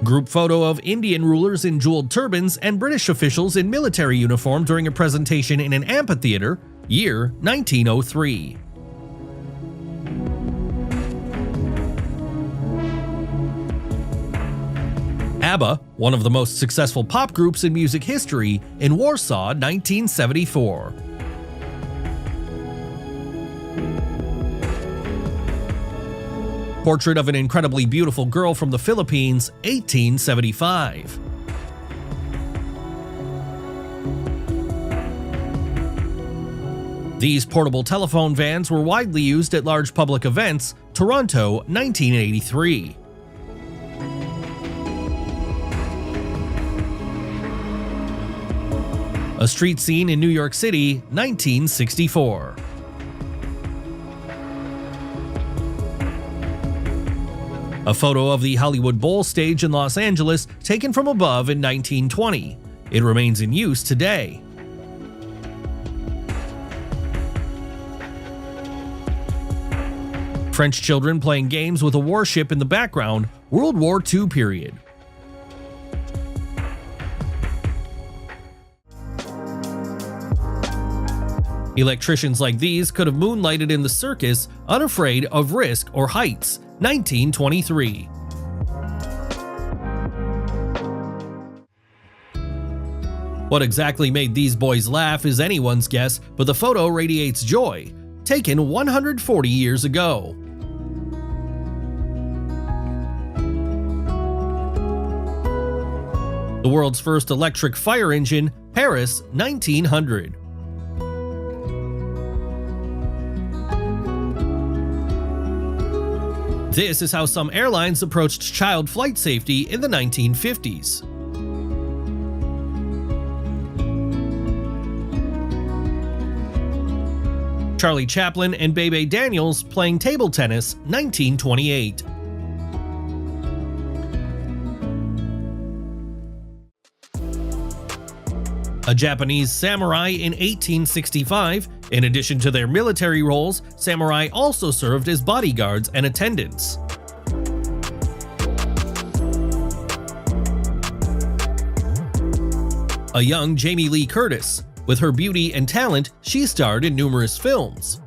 Group photo of Indian rulers in jeweled turbans and British officials in military uniform during a presentation in an amphitheater, year 1903. ABBA, one of the most successful pop groups in music history, in Warsaw, 1974. Portrait of an incredibly beautiful girl from the Philippines, 1875. These portable telephone vans were widely used at large public events, Toronto, 1983. A street scene in New York City, 1964. A photo of the Hollywood Bowl stage in Los Angeles taken from above in 1920. It remains in use today. French children playing games with a warship in the background, World War II period. Electricians like these could have moonlighted in the circus, unafraid of risk or heights, 1923. What exactly made these boys laugh is anyone's guess, but the photo radiates joy, taken 140 years ago. The world's first electric fire engine, Paris, 1900. This is how some airlines approached child flight safety in the 1950s. Charlie Chaplin and Bebe Daniels playing table tennis, 1928. A Japanese samurai in 1865. In addition to their military roles, samurai also served as bodyguards and attendants. A young Jamie Lee Curtis. With her beauty and talent, she starred in numerous films.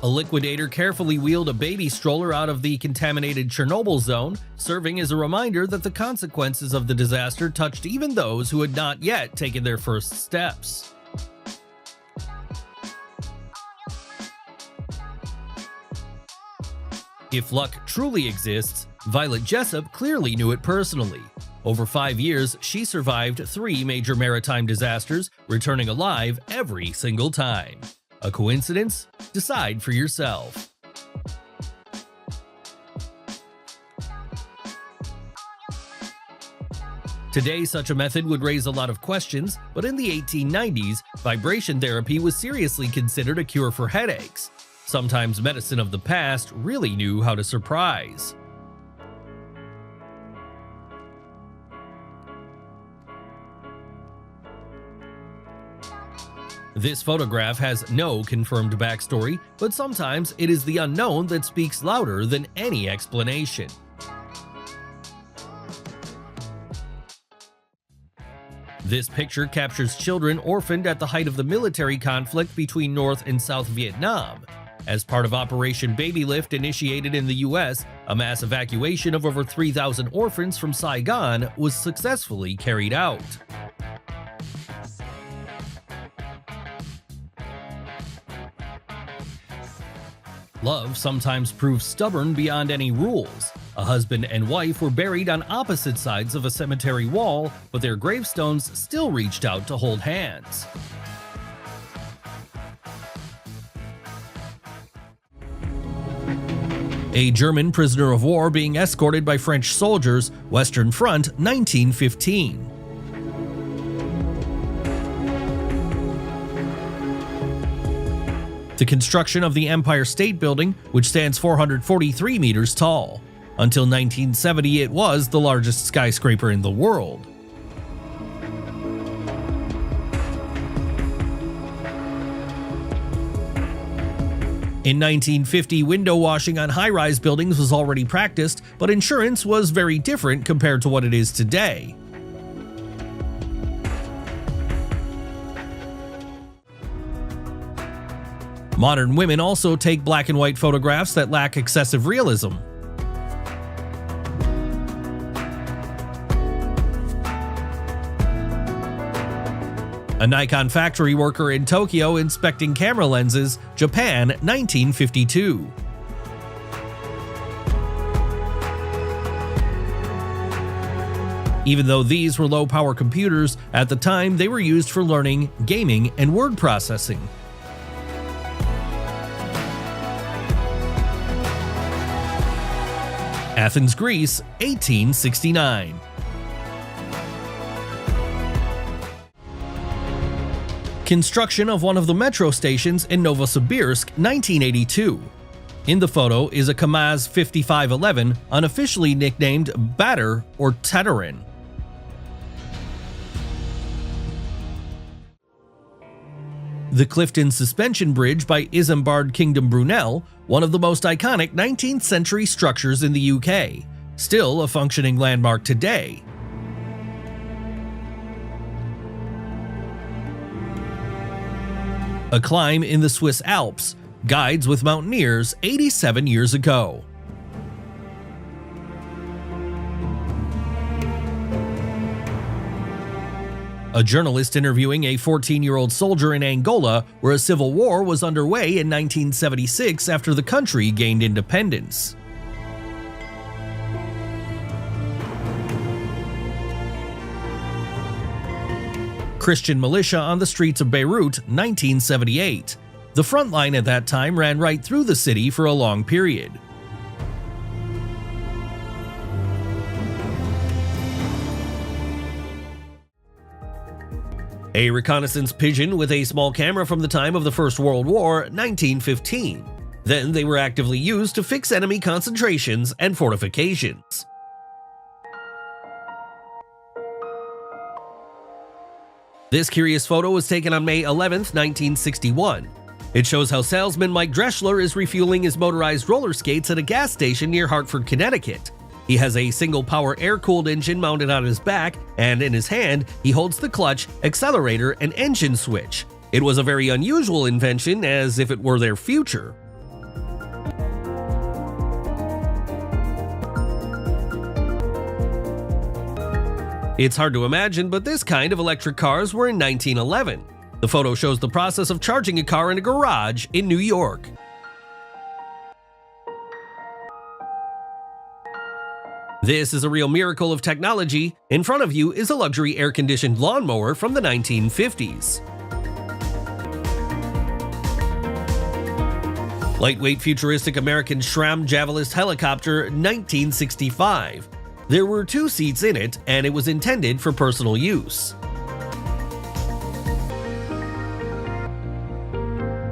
A liquidator carefully wheeled a baby stroller out of the contaminated Chernobyl zone, serving as a reminder that the consequences of the disaster touched even those who had not yet taken their first steps. If luck truly exists, Violet Jessup clearly knew it personally. Over 5 years, she survived 3 major maritime disasters, returning alive every single time. A coincidence? Decide for yourself. Today, such a method would raise a lot of questions, but in the 1890s, vibration therapy was seriously considered a cure for headaches. Sometimes medicine of the past really knew how to surprise. This photograph has no confirmed backstory, but sometimes it is the unknown that speaks louder than any explanation. This picture captures children orphaned at the height of the military conflict between North and South Vietnam. As part of Operation Baby Lift initiated in the US, a mass evacuation of over 3,000 orphans from Saigon was successfully carried out. Love sometimes proves stubborn beyond any rules. A husband and wife were buried on opposite sides of a cemetery wall, but their gravestones still reached out to hold hands. A German prisoner of war being escorted by French soldiers, Western Front, 1915. The construction of the Empire State Building, which stands 443 meters tall. Until 1970, it was the largest skyscraper in the world. In 1950, window washing on high-rise buildings was already practiced, but insurance was very different compared to what it is today. Modern women also take black and white photographs that lack excessive realism. A Nikon factory worker in Tokyo inspecting camera lenses, Japan, 1952. Even though these were low-power computers, at the time they were used for learning, gaming, and word processing. Athens, Greece, 1869. Construction of one of the metro stations in Novosibirsk, 1982. In the photo is a KAMAZ 5511, unofficially nicknamed Batter or Tatarin. The Clifton Suspension Bridge by Isambard Kingdom Brunel, one of the most iconic 19th century structures in the UK, still a functioning landmark today. A climb in the Swiss Alps, guides with mountaineers 87 years ago. A journalist interviewing a 14-year-old soldier in Angola, where a civil war was underway in 1976 after the country gained independence. Christian militia on the streets of Beirut, 1978. The front line at that time ran right through the city for a long period. A reconnaissance pigeon with a small camera from the time of the First World War, 1915. Then they were actively used to fix enemy concentrations and fortifications. This curious photo was taken on May 11, 1961. It shows how salesman Mike Dreschler is refueling his motorized roller skates at a gas station near Hartford, Connecticut. He has a single-power air-cooled engine mounted on his back, and in his hand, he holds the clutch, accelerator, and engine switch. It was a very unusual invention, as if it were their future. It's hard to imagine, but this kind of electric cars were in 1911. The photo shows the process of charging a car in a garage in New York. This is a real miracle of technology. In front of you is a luxury air-conditioned lawnmower from the 1950s. Lightweight futuristic American SRAM Javelist helicopter, 1965. There were 2 seats in it, and it was intended for personal use.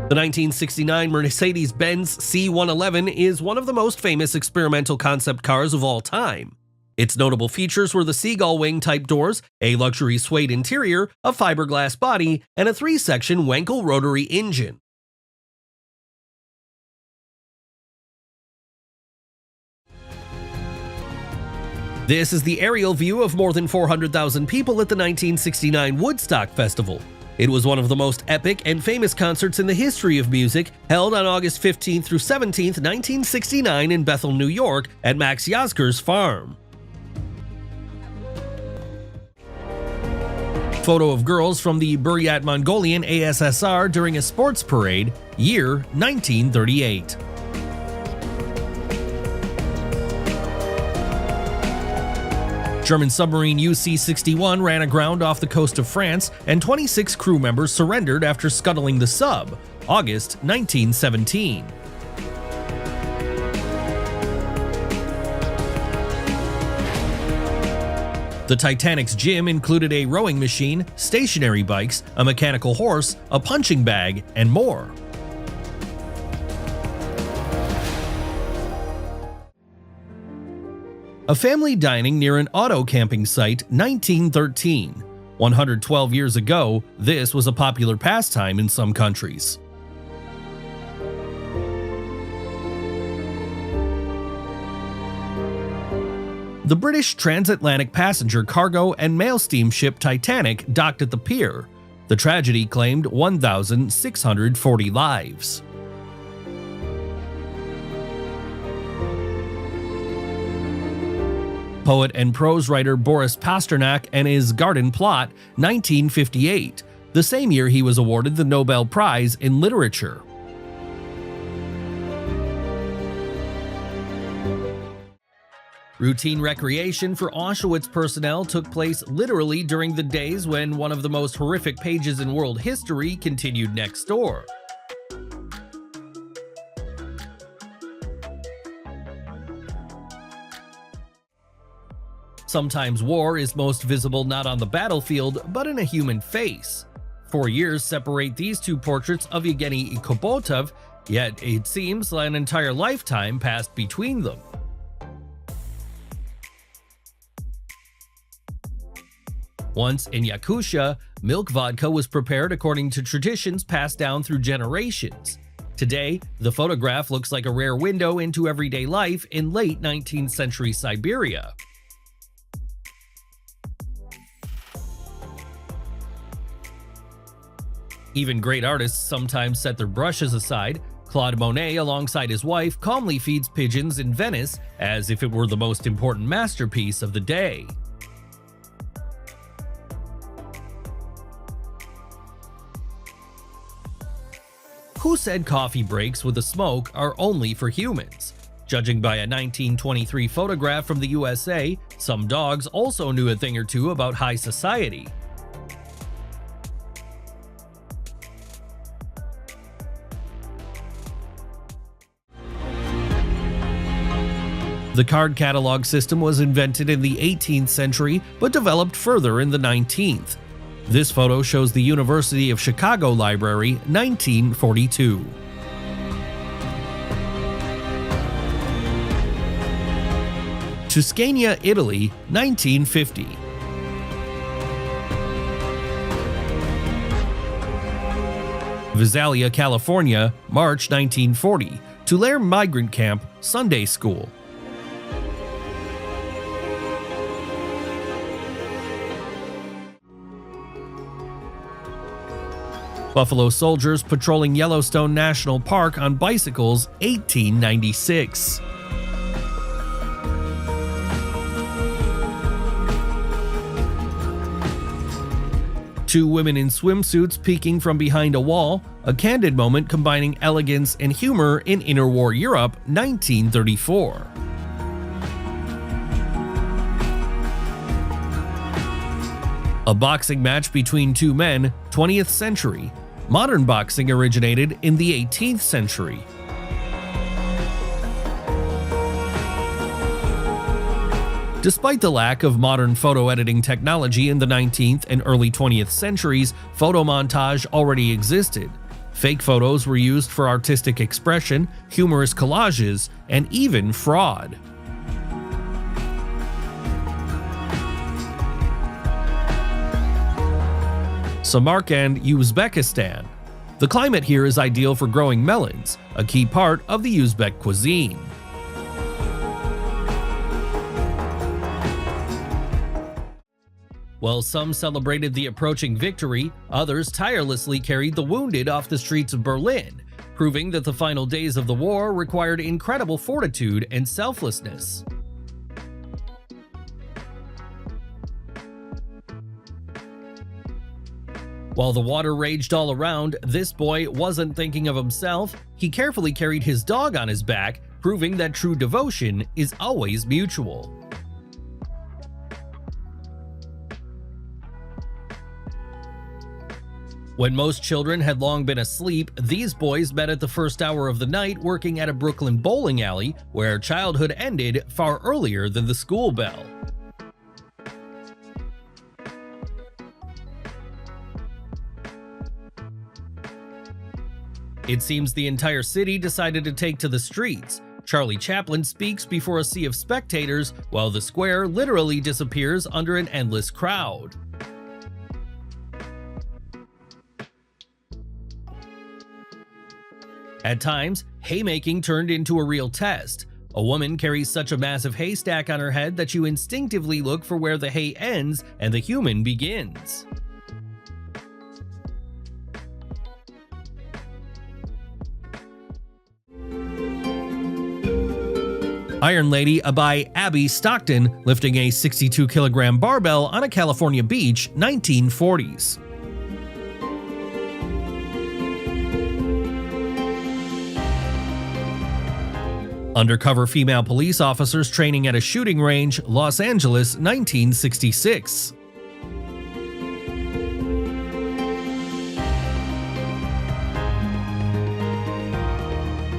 The 1969 Mercedes-Benz C111 is one of the most famous experimental concept cars of all time. Its notable features were the seagull wing type doors, a luxury suede interior, a fiberglass body, and a 3-section Wankel rotary engine. This is the aerial view of more than 400,000 people at the 1969 Woodstock Festival. It was one of the most epic and famous concerts in the history of music, held on August 15th through 17th, 1969 in Bethel, New York, at Max Yasgur's farm. Photo of girls from the Buryat Mongolian ASSR during a sports parade, year 1938. German submarine UC-61 ran aground off the coast of France, and 26 crew members surrendered after scuttling the sub, August 1917. The Titanic's gym included a rowing machine, stationary bikes, a mechanical horse, a punching bag, and more. A family dining near an auto camping site, 1913. 112 years ago, this was a popular pastime in some countries. The British transatlantic passenger cargo and mail steamship Titanic docked at the pier. The tragedy claimed 1,640 lives. Poet and prose writer Boris Pasternak and his Garden Plot, 1958, the same year he was awarded the Nobel Prize in Literature. Routine recreation for Auschwitz personnel took place literally during the days when one of the most horrific pages in world history continued next door. Sometimes war is most visible not on the battlefield, but in a human face. 4 years separate these two portraits of Yevgeny Ikobotov, yet it seems an entire lifetime passed between them. Once in Yakutia, milk vodka was prepared according to traditions passed down through generations. Today, the photograph looks like a rare window into everyday life in late 19th century Siberia. Even great artists sometimes set their brushes aside. Claude Monet, alongside his wife, calmly feeds pigeons in Venice as if it were the most important masterpiece of the day. Who said coffee breaks with a smoke are only for humans? Judging by a 1923 photograph from the USA, some dogs also knew a thing or two about high society. The card catalog system was invented in the 18th century but developed further in the 19th. This photo shows the University of Chicago Library, 1942. Tuscania, Italy, 1950. Visalia, California, March 1940. Tulare Migrant Camp, Sunday School. Buffalo soldiers patrolling Yellowstone National Park on bicycles, 1896. Two women in swimsuits peeking from behind a wall, a candid moment combining elegance and humor in interwar Europe, 1934. A boxing match between two men, 20th century. Modern boxing originated in the 18th century. Despite the lack of modern photo editing technology in the 19th and early 20th centuries, photo montage already existed. Fake photos were used for artistic expression, humorous collages, and even fraud. Samarkand, Uzbekistan. The climate here is ideal for growing melons, a key part of the Uzbek cuisine. While some celebrated the approaching victory, others tirelessly carried the wounded off the streets of Berlin, proving that the final days of the war required incredible fortitude and selflessness. While the water raged all around, this boy wasn't thinking of himself. He carefully carried his dog on his back, proving that true devotion is always mutual. When most children had long been asleep, these boys met at the first hour of the night working at a Brooklyn bowling alley where childhood ended far earlier than the school bell. It seems the entire city decided to take to the streets. Charlie Chaplin speaks before a sea of spectators, while the square literally disappears under an endless crowd. At times, haymaking turned into a real test. A woman carries such a massive haystack on her head that you instinctively look for where the hay ends and the human begins. Iron Lady by Abby Stockton lifting a 62-kilogram barbell on a California beach, 1940s. Undercover female police officers training at a shooting range, Los Angeles, 1966.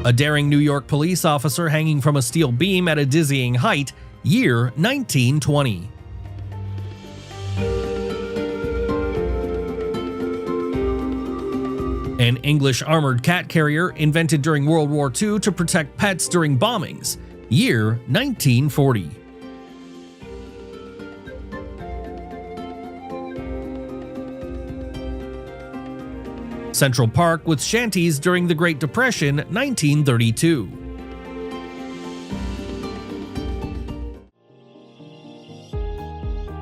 A daring New York police officer hanging from a steel beam at a dizzying height, year 1920. An English armored cat carrier invented during World War II to protect pets during bombings, year 1940. Central Park with shanties during the Great Depression, 1932.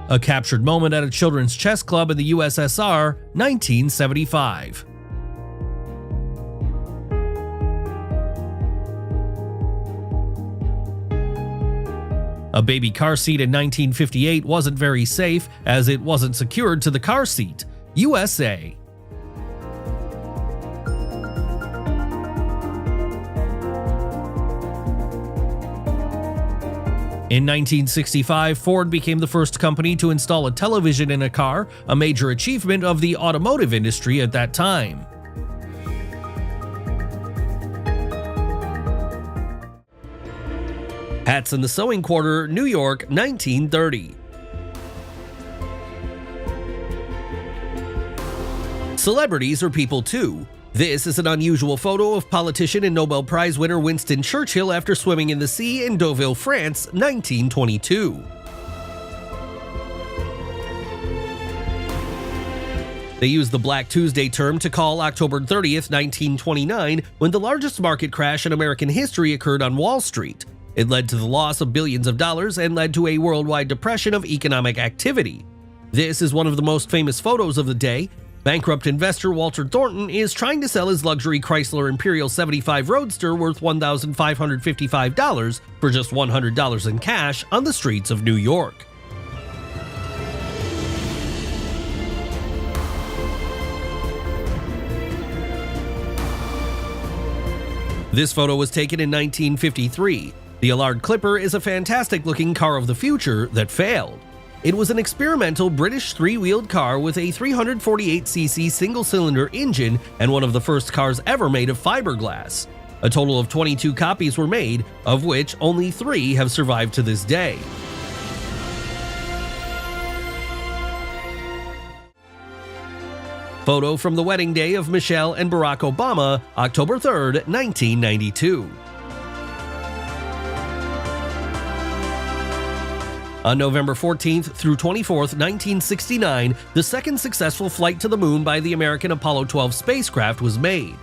A captured moment at a children's chess club in the USSR, 1975. A baby car seat in 1958 wasn't very safe as it wasn't secured to the car seat, USA. In 1965, Ford became the first company to install a television in a car, a major achievement of the automotive industry at that time. Hats in the Sewing Quarter, New York, 1930. Celebrities are people too. This is an unusual photo of politician and Nobel Prize winner Winston Churchill after swimming in the sea in Deauville, France, 1922. They used the Black Tuesday term to call October 30th, 1929, when the largest market crash in American history occurred on Wall Street. It led to the loss of billions of dollars and led to a worldwide depression of economic activity. This is one of the most famous photos of the day. Bankrupt investor Walter Thornton is trying to sell his luxury Chrysler Imperial 75 Roadster worth $1,555 for just $100 in cash on the streets of New York. This photo was taken in 1953. The Allard Clipper is a fantastic-looking car of the future that failed. It was an experimental British three-wheeled car with a 348cc single-cylinder engine and one of the first cars ever made of fiberglass. A total of 22 copies were made, of which only 3 have survived to this day. Photo from the wedding day of Michelle and Barack Obama, October 3, 1992. On November 14th through 24th, 1969, the second successful flight to the moon by the American Apollo 12 spacecraft was made.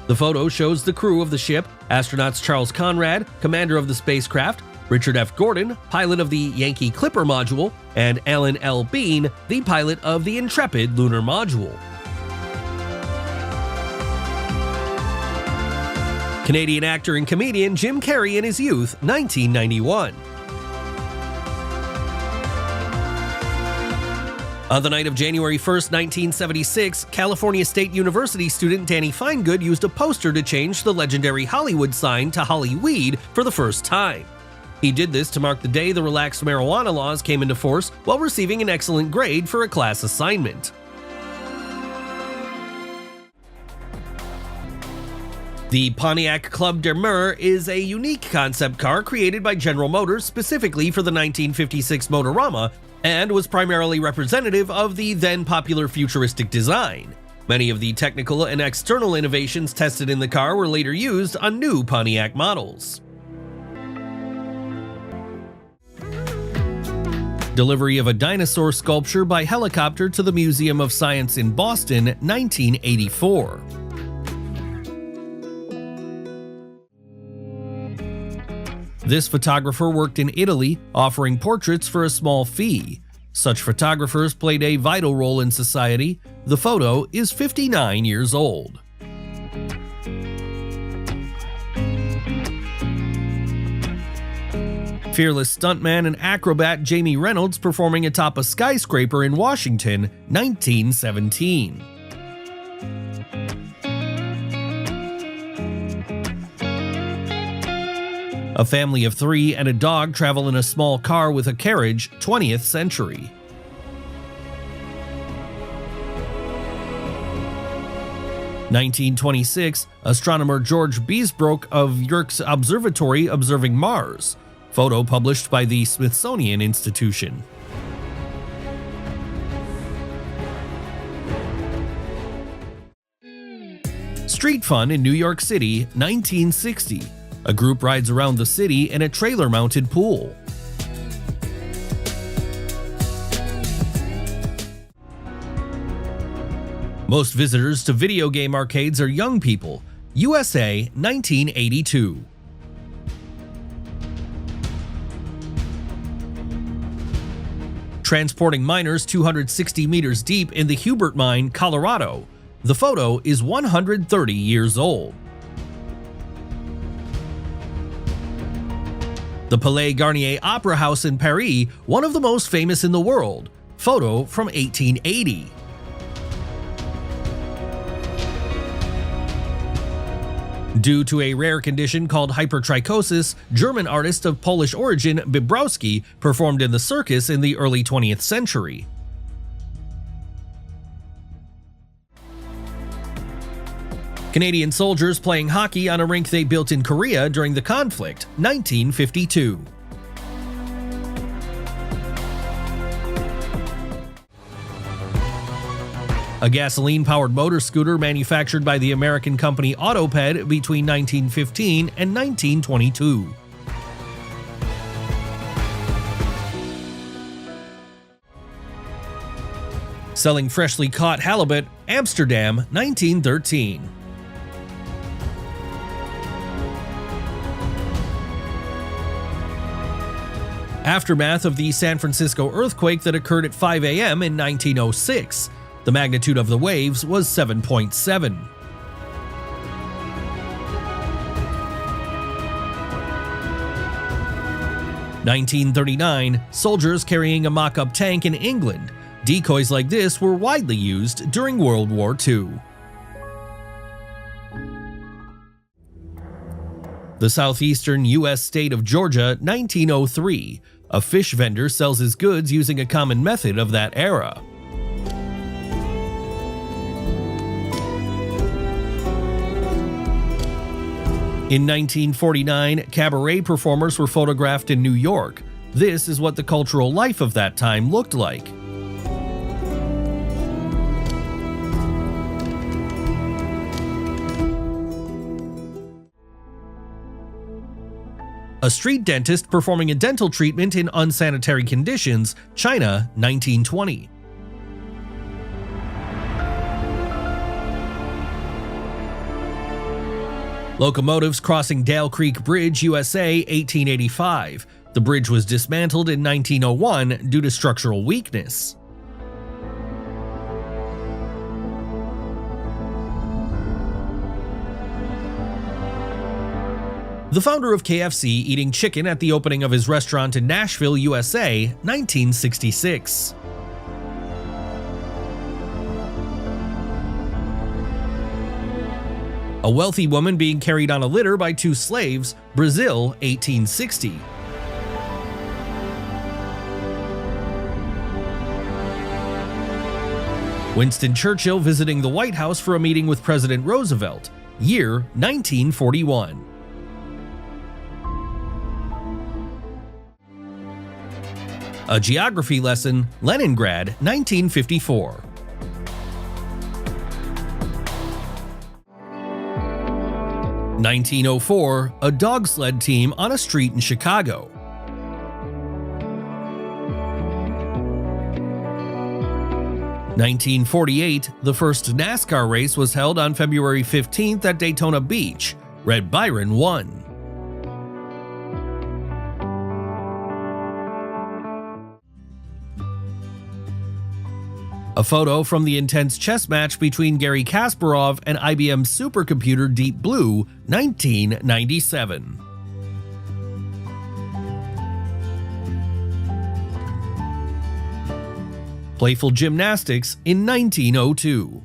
The photo shows the crew of the ship, astronauts Charles Conrad, commander of the spacecraft, Richard F. Gordon, pilot of the Yankee Clipper module, and Alan L. Bean, the pilot of the Intrepid lunar module. Canadian actor and comedian Jim Carrey in his youth, 1991. On the night of January 1, 1976, California State University student Danny Finegood used a poster to change the legendary Hollywood sign to Hollyweed for the first time. He did this to mark the day the relaxed marijuana laws came into force while receiving an excellent grade for a class assignment. The Pontiac Club de Mer is a unique concept car created by General Motors specifically for the 1956 Motorama and was primarily representative of the then popular futuristic design. Many of the technical and external innovations tested in the car were later used on new Pontiac models. Delivery of a dinosaur sculpture by helicopter to the Museum of Science in Boston, 1984. This photographer worked in Italy, offering portraits for a small fee. Such photographers played a vital role in society. The photo is 59 years old. Fearless stuntman and acrobat Jamie Reynolds performing atop a skyscraper in Washington, 1917. A family of 3 and a dog travel in a small car with a carriage, 20th century. (1926), astronomer George Beesbrook of Yerkes Observatory observing Mars. Photo published by the Smithsonian Institution. Street fun in New York City, 1960. A group rides around the city in a trailer-mounted pool. Most visitors to video game arcades are young people. USA, 1982. Transporting miners 260 meters deep in the Hubert Mine, Colorado. The photo is 130 years old. The Palais Garnier Opera House in Paris, one of the most famous in the world. Photo from 1880. Due to a rare condition called hypertrichosis, German artist of Polish origin Bibrowski performed in the circus in the early 20th century. Canadian soldiers playing hockey on a rink they built in Korea during the conflict, 1952. a gasoline-powered motor scooter manufactured by the American company Autoped between 1915 and 1922. Selling freshly caught halibut, Amsterdam, 1913. Aftermath of the San Francisco earthquake that occurred at 5 a.m. in 1906. The magnitude of the waves was 7.7. (1939) Soldiers carrying a mock-up tank in England. Decoys like this were widely used during World War II. The southeastern U.S. state of Georgia, 1903. A fish vendor sells his goods using a common method of that era. In 1949, cabaret performers were photographed in New York. This is what the cultural life of that time looked like. A street dentist performing a dental treatment in unsanitary conditions, China, 1920. Locomotives crossing Dale Creek Bridge, USA, 1885. The bridge was dismantled in 1901 due to structural weakness. The founder of KFC eating chicken at the opening of his restaurant in Nashville, USA, 1966. A wealthy woman being carried on a litter by two slaves, Brazil, 1860. Winston Churchill visiting the White House for a meeting with President Roosevelt, year 1941. A geography lesson, Leningrad, 1954. (1904) A dog sled team on a street in Chicago. (1948) The first NASCAR race was held on February 15th at Daytona Beach. Red Byron won. A photo from the intense chess match between Garry Kasparov and IBM's supercomputer Deep Blue, 1997. Playful gymnastics in 1902.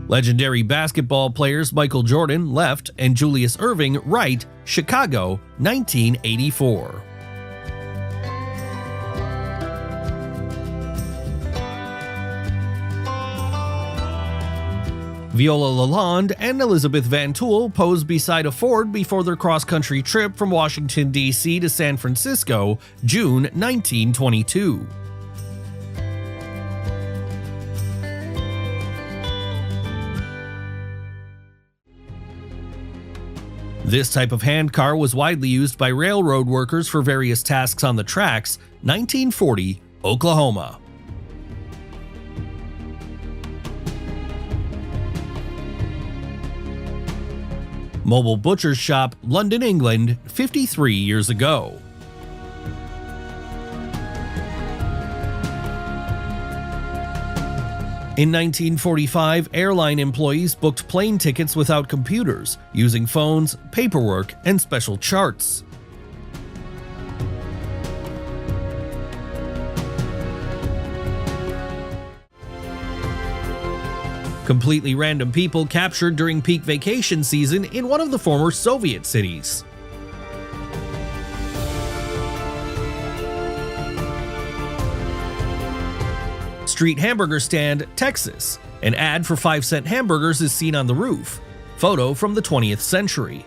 Legendary basketball players Michael Jordan, left, and Julius Erving, right, Chicago, 1984. Viola Lalonde and Elizabeth Van Tool pose beside a Ford before their cross-country trip from Washington, D.C. to San Francisco, June 1922. This type of handcar was widely used by railroad workers for various tasks on the tracks, 1940, Oklahoma. Mobile butcher's shop, London, England, 53 years ago. In 1945, airline employees booked plane tickets without computers, using phones, paperwork, and special charts. Completely random people captured during peak vacation season in one of the former Soviet cities. Street hamburger stand, Texas. An ad for 5-cent hamburgers is seen on the roof. Photo from the 20th century.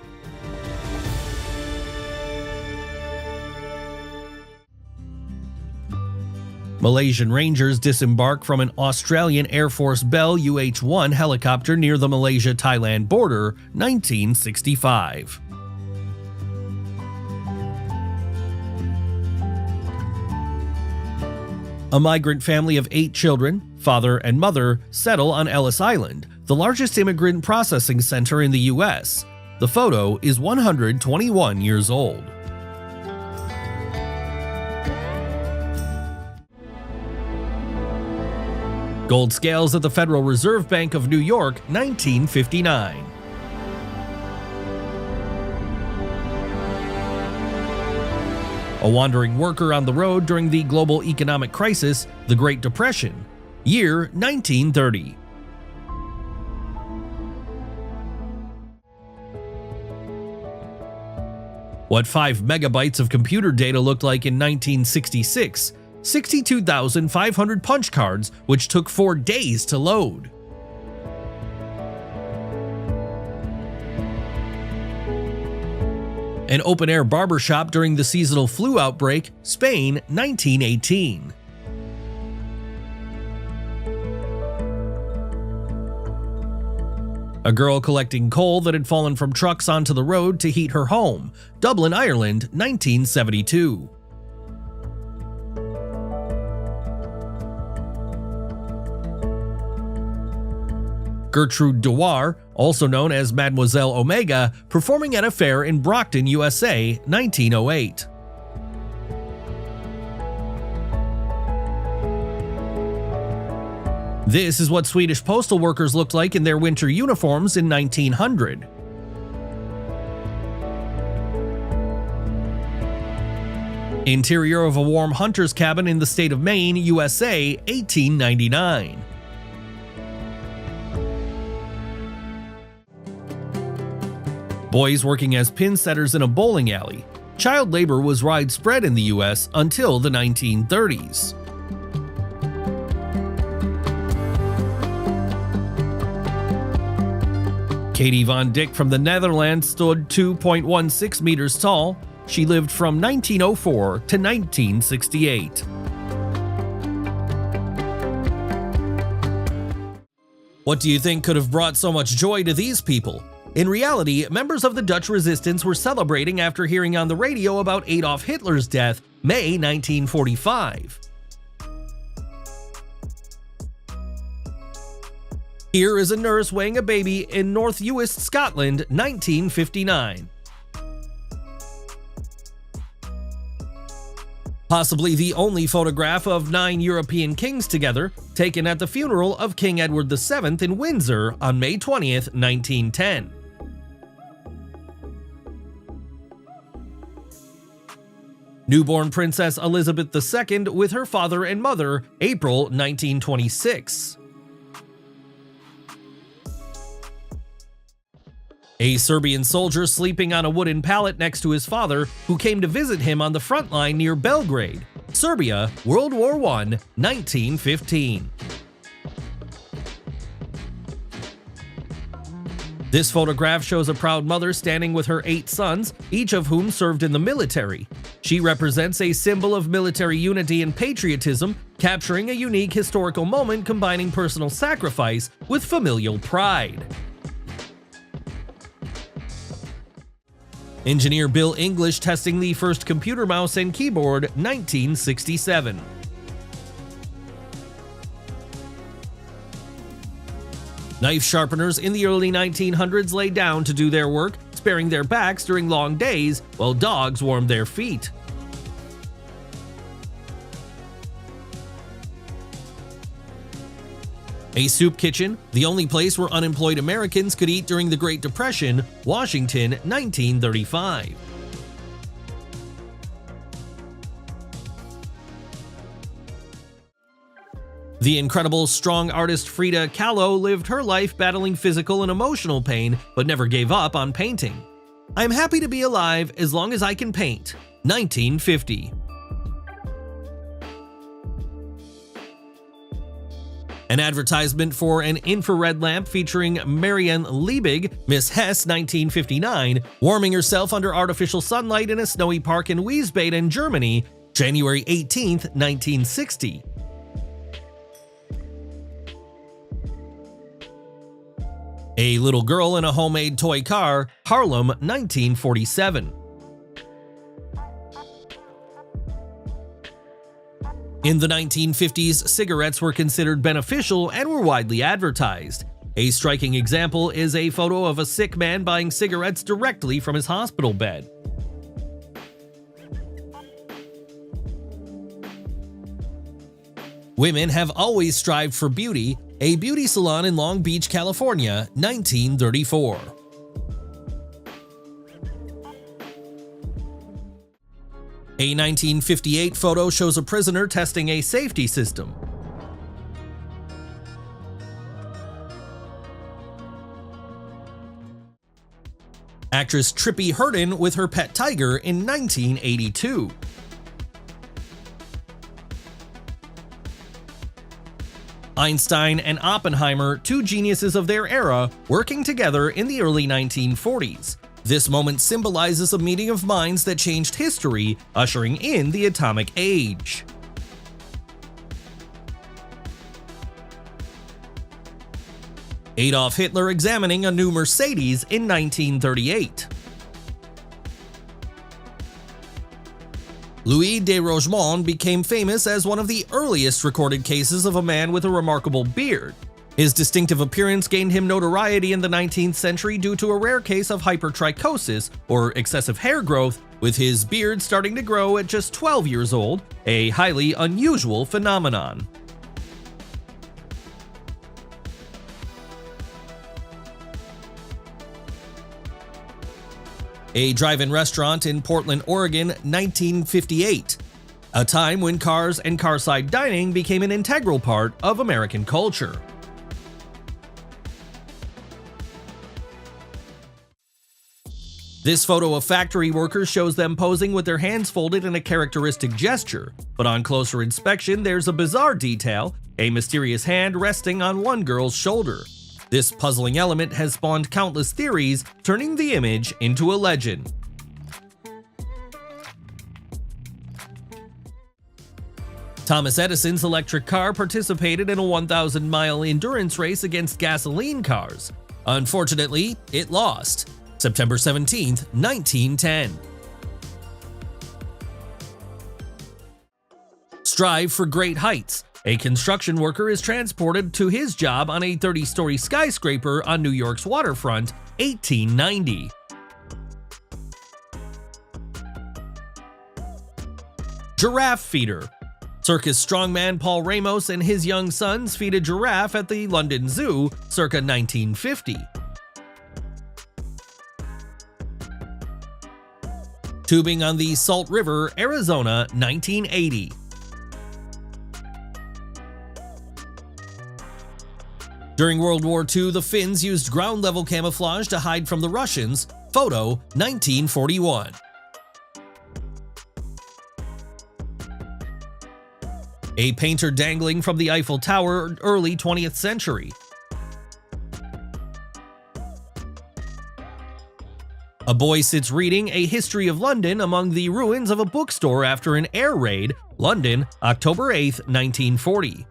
Malaysian Rangers disembark from an Australian Air Force Bell UH-1 helicopter near the Malaysia-Thailand border, 1965. A migrant family of 8 children, father and mother, settle on Ellis Island, the largest immigrant processing center in the U.S. The photo is 121 years old. Gold scales at the Federal Reserve Bank of New York, 1959. A wandering worker on the road during the global economic crisis, the Great Depression. Year 1930. What 5 megabytes of computer data looked like in 1966. 62,500 punch cards, which took 4 days to load. An open-air barbershop during the seasonal flu outbreak, Spain, 1918. A girl collecting coal that had fallen from trucks onto the road to heat her home, Dublin, Ireland, 1972. Gertrude Dewar, also known as Mademoiselle Omega, performing at a fair in Brockton, USA, 1908. This is what Swedish postal workers looked like in their winter uniforms in 1900. Interior of a warm hunter's cabin in the state of Maine, USA, 1899. Boys working as pin setters in a bowling alley. Child labor was widespread in the US until the 1930s. Katie Von Dyck from the Netherlands stood 2.16 meters tall. She lived from 1904 to 1968. What do you think could have brought so much joy to these people? In reality, members of the Dutch resistance were celebrating after hearing on the radio about Adolf Hitler's death, May 1945. Here is a nurse weighing a baby in North Uist, Scotland, 1959. Possibly the only photograph of 9 European kings together, taken at the funeral of King Edward VII in Windsor on May 20th, 1910. Newborn Princess Elizabeth II with her father and mother, April 1926. A Serbian soldier sleeping on a wooden pallet next to his father, who came to visit him on the front line near Belgrade, Serbia, World War I, 1915. This photograph shows a proud mother standing with her 8 sons, each of whom served in the military. She represents a symbol of military unity and patriotism, capturing a unique historical moment combining personal sacrifice with familial pride. Engineer Bill English testing the first computer mouse and keyboard, 1967. Knife sharpeners in the early 1900s lay down to do their work, sparing their backs during long days while dogs warmed their feet. A soup kitchen, the only place where unemployed Americans could eat during the Great Depression, Washington, 1935. The incredible, strong artist Frida Kahlo lived her life battling physical and emotional pain, but never gave up on painting. "I'm happy to be alive as long as I can paint." 1950. An advertisement for an infrared lamp featuring Marianne Liebig, Miss Hess, 1959, warming herself under artificial sunlight in a snowy park in Wiesbaden, Germany, January 18, 1960. A little girl in a homemade toy car, Harlem, 1947. In the 1950s, cigarettes were considered beneficial and were widely advertised. A striking example is a photo of a sick man buying cigarettes directly from his hospital bed. Women have always strived for beauty, a beauty salon in Long Beach, California, 1934. A 1958 photo shows a prisoner testing a safety system. Actress Trippi Hurden with her pet tiger in 1982. Einstein and Oppenheimer, two geniuses of their era, working together in the early 1940s. This moment symbolizes a meeting of minds that changed history, ushering in the atomic age. Adolf Hitler examining a new Mercedes in 1938. Louis de Rougemont became famous as one of the earliest recorded cases of a man with a remarkable beard. His distinctive appearance gained him notoriety in the 19th century due to a rare case of hypertrichosis, or excessive hair growth, with his beard starting to grow at just 12 years old, a highly unusual phenomenon. A drive-in restaurant in Portland, Oregon, 1958. A time when cars and carside dining became an integral part of American culture. This photo of factory workers shows them posing with their hands folded in a characteristic gesture, but on closer inspection there's a bizarre detail, a mysterious hand resting on one girl's shoulder. This puzzling element has spawned countless theories, turning the image into a legend. Thomas Edison's electric car participated in a 1,000-mile endurance race against gasoline cars. Unfortunately, it lost. September 17, 1910. Strive for great heights. A construction worker is transported to his job on a 30-story skyscraper on New York's waterfront, 1890. Giraffe feeder. Circus strongman Paul Ramos and his young sons feed a giraffe at the London Zoo, circa 1950. Tubing on the Salt River, Arizona, 1980. During World War II, the Finns used ground-level camouflage to hide from the Russians. Photo, 1941. A painter dangling from the Eiffel Tower, early 20th century. A boy sits reading A History of London among the ruins of a bookstore after an air raid, London, October 8, 1940.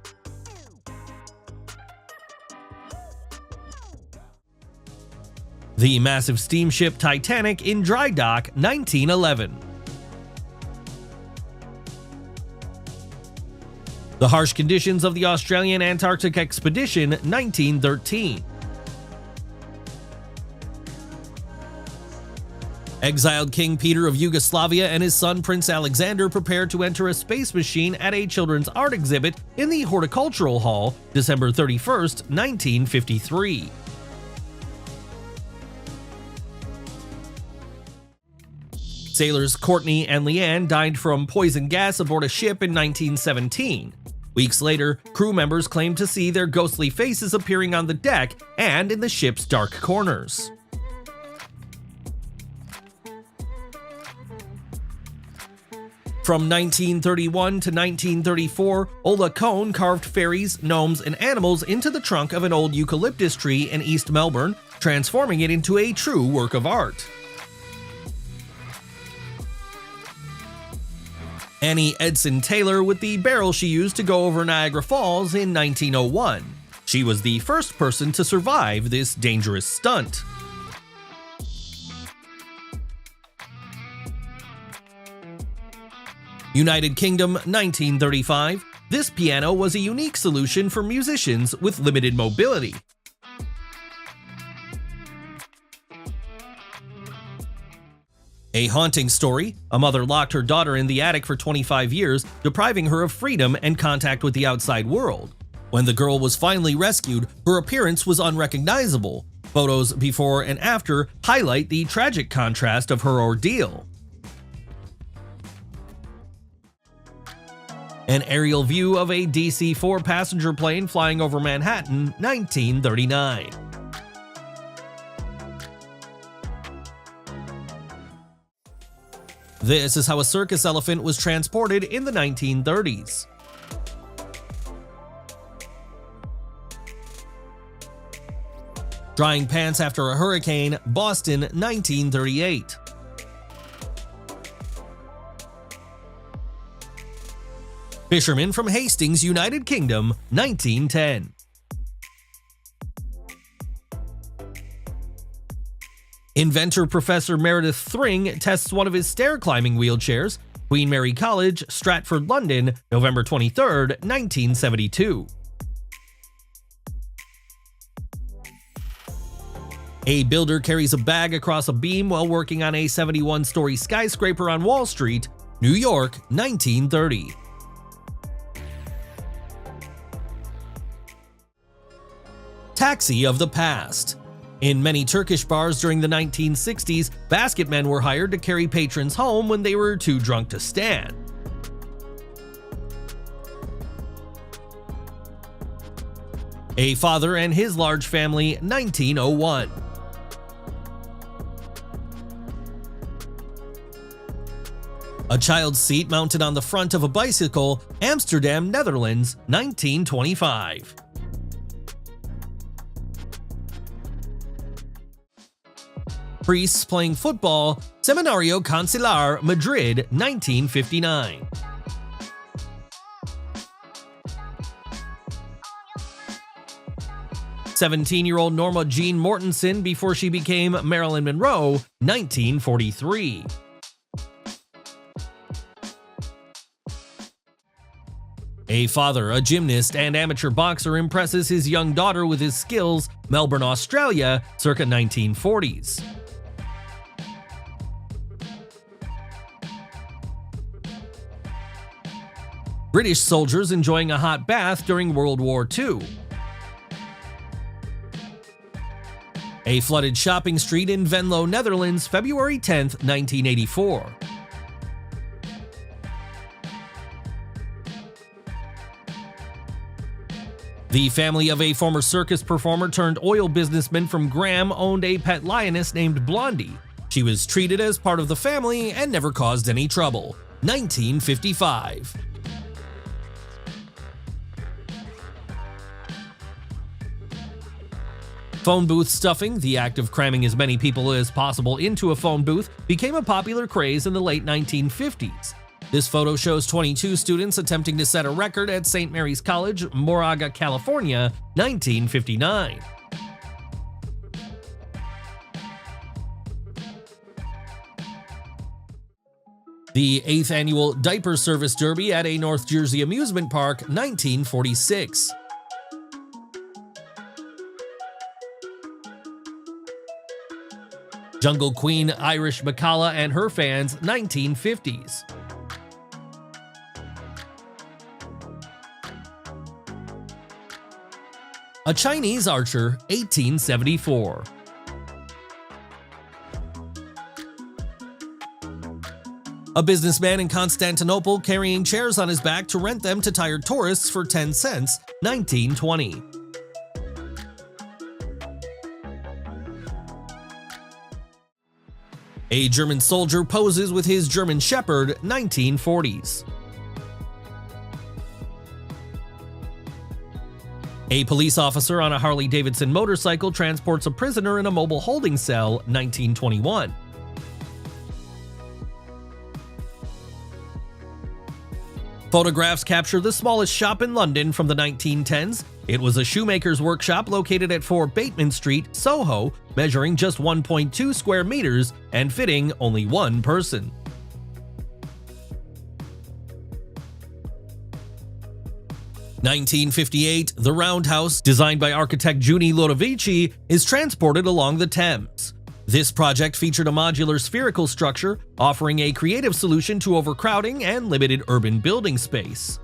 The massive steamship Titanic in dry dock, 1911. The harsh conditions of the Australian Antarctic expedition, 1913. Exiled King Peter of Yugoslavia and his son Prince Alexander prepare to enter a space machine at a children's art exhibit in the Horticultural Hall, December 31, 1953. Sailors Courtney and Leanne died from poison gas aboard a ship in 1917. Weeks later, crew members claimed to see their ghostly faces appearing on the deck and in the ship's dark corners. From 1931 to 1934, Ola Kohn carved fairies, gnomes, and animals into the trunk of an old eucalyptus tree in East Melbourne, transforming it into a true work of art. Annie Edson Taylor with the barrel she used to go over Niagara Falls in 1901. She was the first person to survive this dangerous stunt. United Kingdom, 1935. This piano was a unique solution for musicians with limited mobility. A haunting story. A mother locked her daughter in the attic for 25 years, depriving her of freedom and contact with the outside world. When the girl was finally rescued, her appearance was unrecognizable. Photos before and after highlight the tragic contrast of her ordeal. An aerial view of a DC-4 passenger plane flying over Manhattan, 1939. This is how a circus elephant was transported in the 1930s. Drying pants after a hurricane, Boston, 1938. Fisherman from Hastings, United Kingdom, 1910. Inventor Professor Meredith Thring tests one of his stair-climbing wheelchairs, Queen Mary College, Stratford, London, November 23, 1972. A builder carries a bag across a beam while working on a 71-story skyscraper on Wall Street, New York, 1930. Taxi of the past. In many Turkish bars during the 1960s, basketmen were hired to carry patrons home when they were too drunk to stand. A father and his large family, 1901. A child's seat mounted on the front of a bicycle, Amsterdam, Netherlands, 1925. Priests playing football, Seminario Consular, Madrid, 1959. "17-year-old Norma Jean Mortensen before she became Marilyn Monroe, 1943. A father, a gymnast, and amateur boxer impresses his young daughter with his skills, Melbourne, Australia, circa 1940s. British soldiers enjoying a hot bath during World War II. A flooded shopping street in Venlo, Netherlands, February 10, 1984. The family of a former circus performer turned oil businessman from Graham owned a pet lioness named Blondie. She was treated as part of the family and never caused any trouble. 1955. Phone booth stuffing, the act of cramming as many people as possible into a phone booth, became a popular craze in the late 1950s. This photo shows 22 students attempting to set a record at St. Mary's College, Moraga, California, 1959. The 8th annual Diaper Service Derby at a North Jersey amusement park, 1946. Jungle Queen Irish Bacala and her fans, 1950s. A Chinese archer, 1874. A businessman in Constantinople carrying chairs on his back to rent them to tired tourists for 10 cents, 1920. A German soldier poses with his German Shepherd, 1940s. A police officer on a Harley-Davidson motorcycle transports a prisoner in a mobile holding cell, 1921. Photographs capture the smallest shop in London from the 1910s. It was a shoemaker's workshop located at 4 Bateman Street, Soho, measuring just 1.2 square meters and fitting only one person. (1958), the Roundhouse, designed by architect Giuni Lodovici, is transported along the Thames. This project featured a modular spherical structure, offering a creative solution to overcrowding and limited urban building space.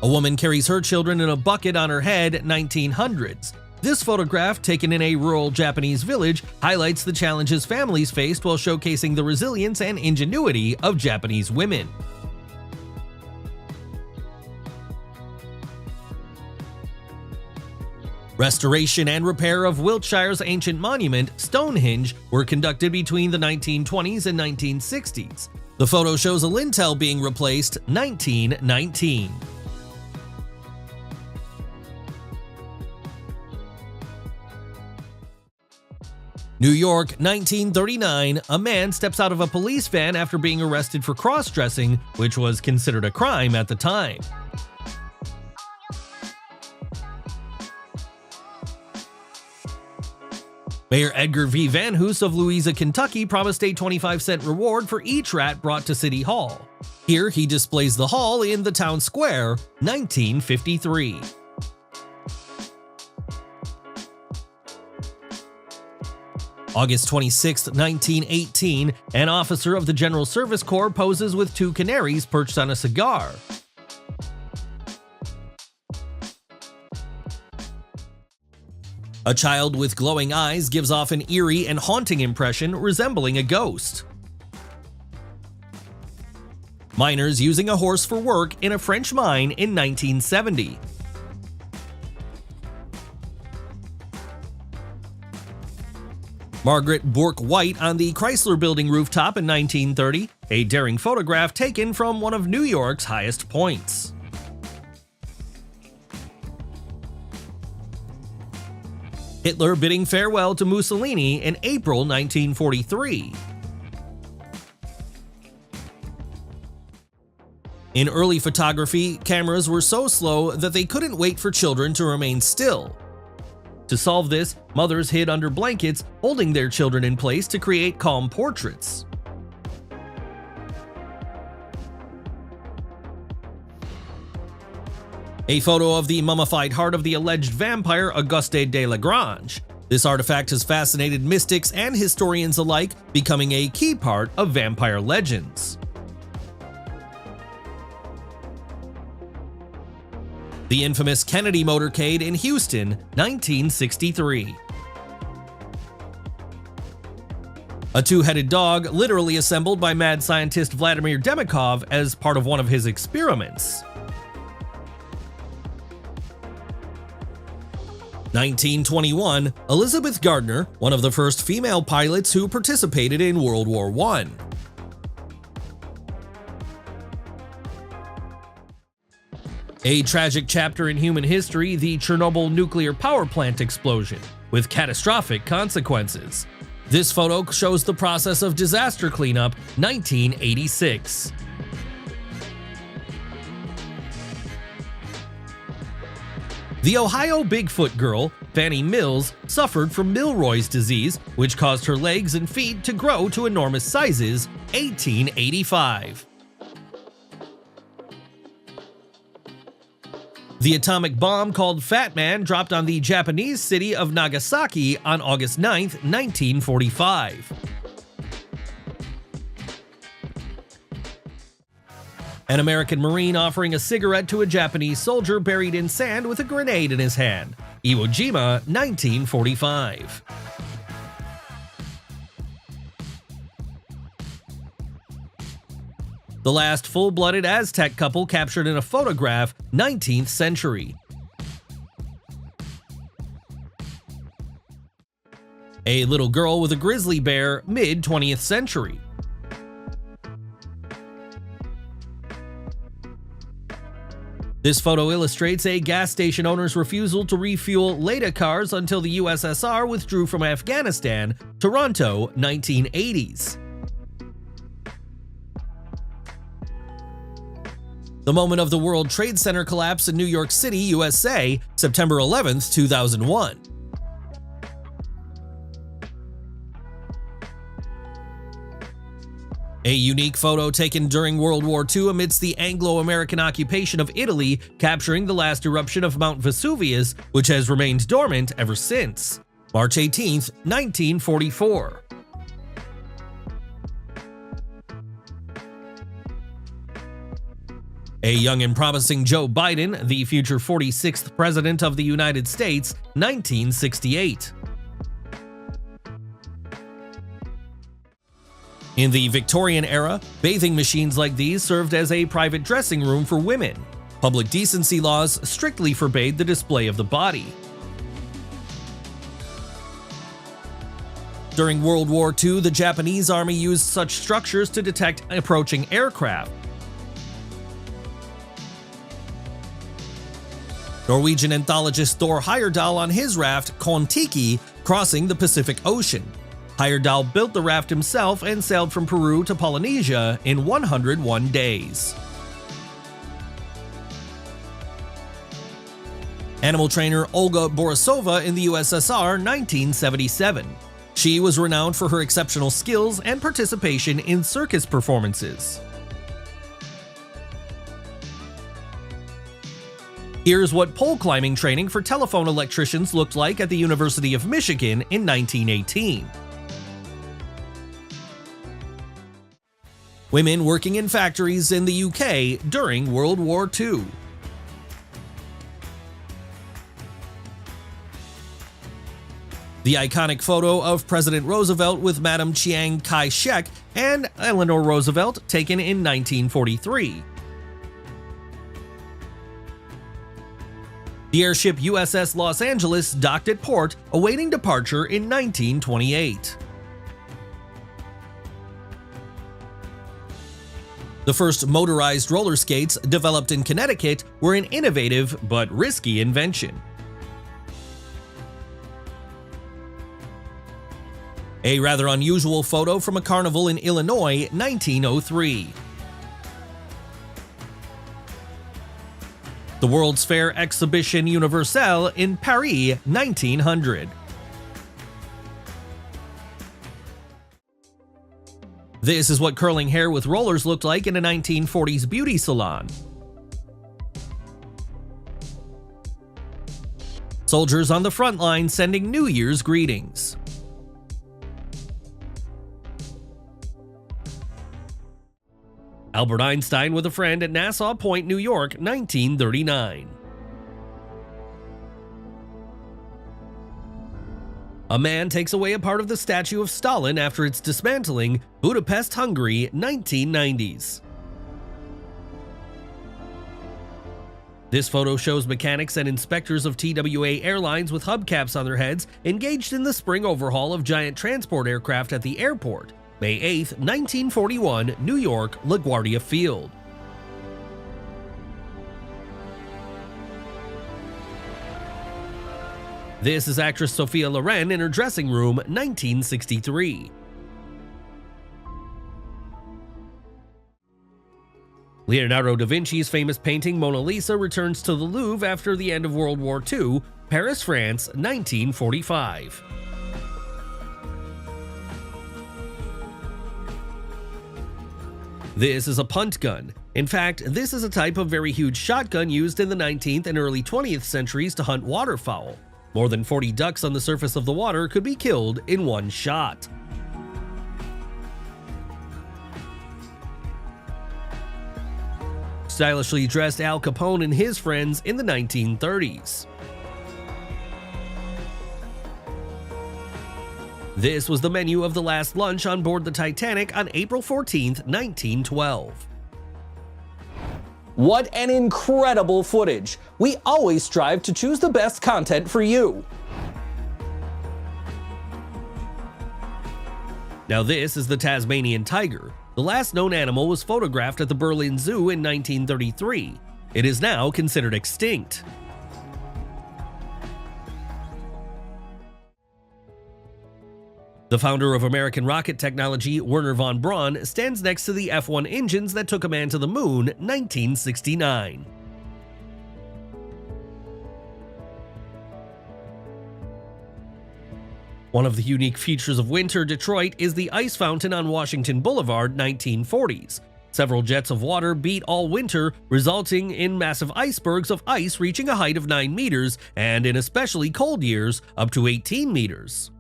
A woman carries her children in a bucket on her head, 1900s. This photograph, taken in a rural Japanese village, highlights the challenges families faced while showcasing the resilience and ingenuity of Japanese women. Restoration and repair of Wiltshire's ancient monument, Stonehenge, were conducted between the 1920s and 1960s. The photo shows a lintel being replaced, 1919. New York, 1939, a man steps out of a police van after being arrested for cross-dressing, which was considered a crime at the time. Mayor Edgar V. Van Hoos of Louisa, Kentucky promised a 25-cent reward for each rat brought to City Hall. Here he displays the hall in the town square, 1953. August 26, 1918, an officer of the General Service Corps poses with 2 canaries perched on a cigar. A child with glowing eyes gives off an eerie and haunting impression, resembling a ghost. Miners using a horse for work in a French mine in 1970. Margaret Bourke-White on the Chrysler Building rooftop in 1930, a daring photograph taken from one of New York's highest points. Hitler bidding farewell to Mussolini in April 1943. In early photography, cameras were so slow that they couldn't wait for children to remain still. To solve this, mothers hid under blankets, holding their children in place to create calm portraits. A photo of the mummified heart of the alleged vampire Auguste de Lagrange. This artifact has fascinated mystics and historians alike, becoming a key part of vampire legends. The infamous Kennedy motorcade in Houston, 1963. A 2-headed dog literally assembled by mad scientist Vladimir Demikov as part of one of his experiments. 1921, Elizabeth Gardner, one of the first female pilots who participated in World War I. A tragic chapter in human history, the Chernobyl nuclear power plant explosion, with catastrophic consequences. This photo shows the process of disaster cleanup, 1986. The Ohio Bigfoot girl, Fannie Mills, suffered from Milroy's disease, which caused her legs and feet to grow to enormous sizes, 1885. The atomic bomb called Fat Man dropped on the Japanese city of Nagasaki on August 9, 1945. An American Marine offering a cigarette to a Japanese soldier buried in sand with a grenade in his hand. Iwo Jima, 1945. The last full-blooded Aztec couple captured in a photograph, 19th century. A little girl with a grizzly bear, mid-20th century. This photo illustrates a gas station owner's refusal to refuel Lada cars until the USSR withdrew from Afghanistan, Toronto, 1980s. The moment of the World Trade Center collapse in New York City, USA, September 11, 2001. A unique photo taken during World War II amidst the Anglo-American occupation of Italy, capturing the last eruption of Mount Vesuvius, which has remained dormant ever since. March 18, 1944. A young and promising Joe Biden, the future 46th President of the United States, 1968. In the Victorian era, bathing machines like these served as a private dressing room for women. Public decency laws strictly forbade the display of the body. During World War II, the Japanese army used such structures to detect approaching aircraft. Norwegian anthologist Thor Heyerdahl on his raft, Kon-Tiki, crossing the Pacific Ocean. Heyerdahl built the raft himself and sailed from Peru to Polynesia in 101 days. Animal trainer Olga Borisova in the USSR, 1977. She was renowned for her exceptional skills and participation in circus performances. Here's what pole climbing training for telephone electricians looked like at the University of Michigan in 1918. Women working in factories in the UK during World War II. The iconic photo of President Roosevelt with Madam Chiang Kai-shek and Eleanor Roosevelt taken in 1943. The airship USS Los Angeles docked at port, awaiting departure in 1928. The first motorized roller skates, developed in Connecticut, were an innovative but risky invention. A rather unusual photo from a carnival in Illinois, 1903. The World's Fair Exhibition Universelle in Paris, 1900. This is what curling hair with rollers looked like in a 1940s beauty salon. Soldiers on the front line sending New Year's greetings. Albert Einstein with a friend at Nassau Point, New York, 1939. A man takes away a part of the statue of Stalin after its dismantling, Budapest, Hungary, 1990s. This photo shows mechanics and inspectors of TWA Airlines with hubcaps on their heads engaged in the spring overhaul of giant transport aircraft at the airport, May 8, 1941, New York, LaGuardia Field. This is actress Sophia Loren in her dressing room, 1963. Leonardo da Vinci's famous painting Mona Lisa returns to the Louvre after the end of World War II, Paris, France, 1945. This is a punt gun. In fact, this is a type of very huge shotgun used in the 19th and early 20th centuries to hunt waterfowl. More than 40 ducks on the surface of the water could be killed in one shot. Stylishly dressed Al Capone and his friends in the 1930s. This was the menu of the last lunch on board the Titanic on April 14, 1912. What an incredible footage! We always strive to choose the best content for you. Now this is the Tasmanian tiger. The last known animal was photographed at the Berlin Zoo in 1933. It is now considered extinct. The founder of American rocket technology, Wernher von Braun, stands next to the F-1 engines that took a man to the moon, 1969. One of the unique features of winter Detroit is the ice fountain on Washington Boulevard, 1940s. Several jets of water beat all winter, resulting in massive icebergs of ice reaching a height of 9 meters, and in especially cold years, up to 18 meters.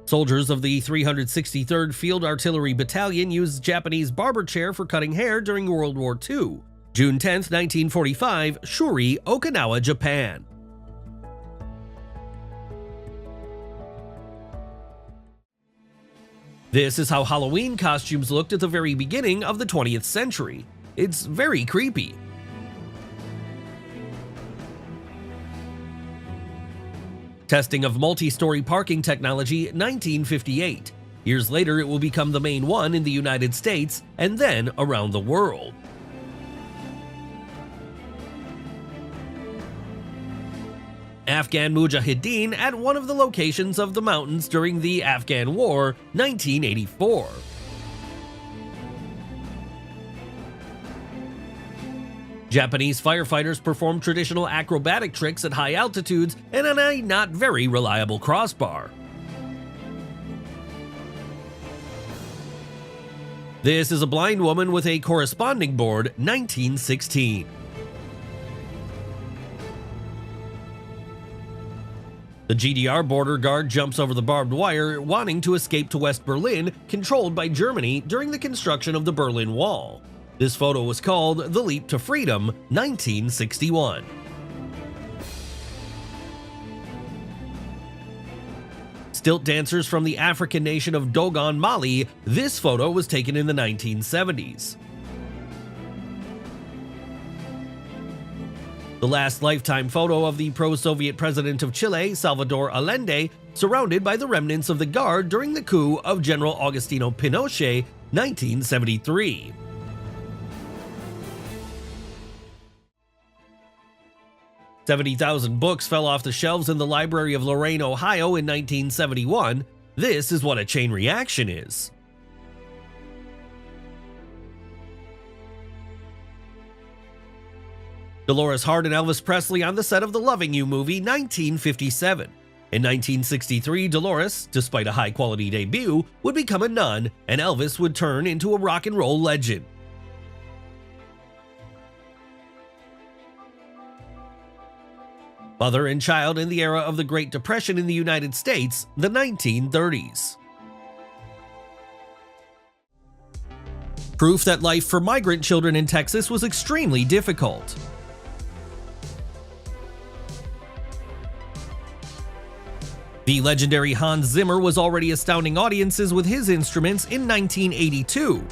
Soldiers of the 363rd Field Artillery Battalion used Japanese barber chair for cutting hair during World War II. June 10, 1945, Shuri, Okinawa, Japan. This is how Halloween costumes looked at the very beginning of the 20th century. It's very creepy. Testing of multi-story parking technology, 1958. Years later, it will become the main one in the United States and then around the world. Afghan Mujahideen at one of the locations of the mountains during the Afghan War, 1984. Japanese firefighters perform traditional acrobatic tricks at high altitudes and on a not very reliable crossbar. This is a blind woman with a corresponding board, 1916. The GDR border guard jumps over the barbed wire, wanting to escape to West Berlin, controlled by Germany during the construction of the Berlin Wall. This photo was called The Leap to Freedom, 1961. Stilt dancers from the African nation of Dogon, Mali. This photo was taken in the 1970s. The last lifetime photo of the pro-Soviet president of Chile, Salvador Allende, surrounded by the remnants of the Guard during the coup of General Agustino Pinochet, 1973. $70,000 books fell off the shelves in the Library of Lorain, Ohio in 1971. This is what a chain reaction is. Dolores Hart and Elvis Presley on the set of the Loving You movie, 1957. In 1963, Dolores, despite a high-quality debut, would become a nun, and Elvis would turn into a rock and roll legend. Mother and child in the era of the Great Depression in the United States, the 1930s. Proof that life for migrant children in Texas was extremely difficult. The legendary Hans Zimmer was already astounding audiences with his instruments in 1982.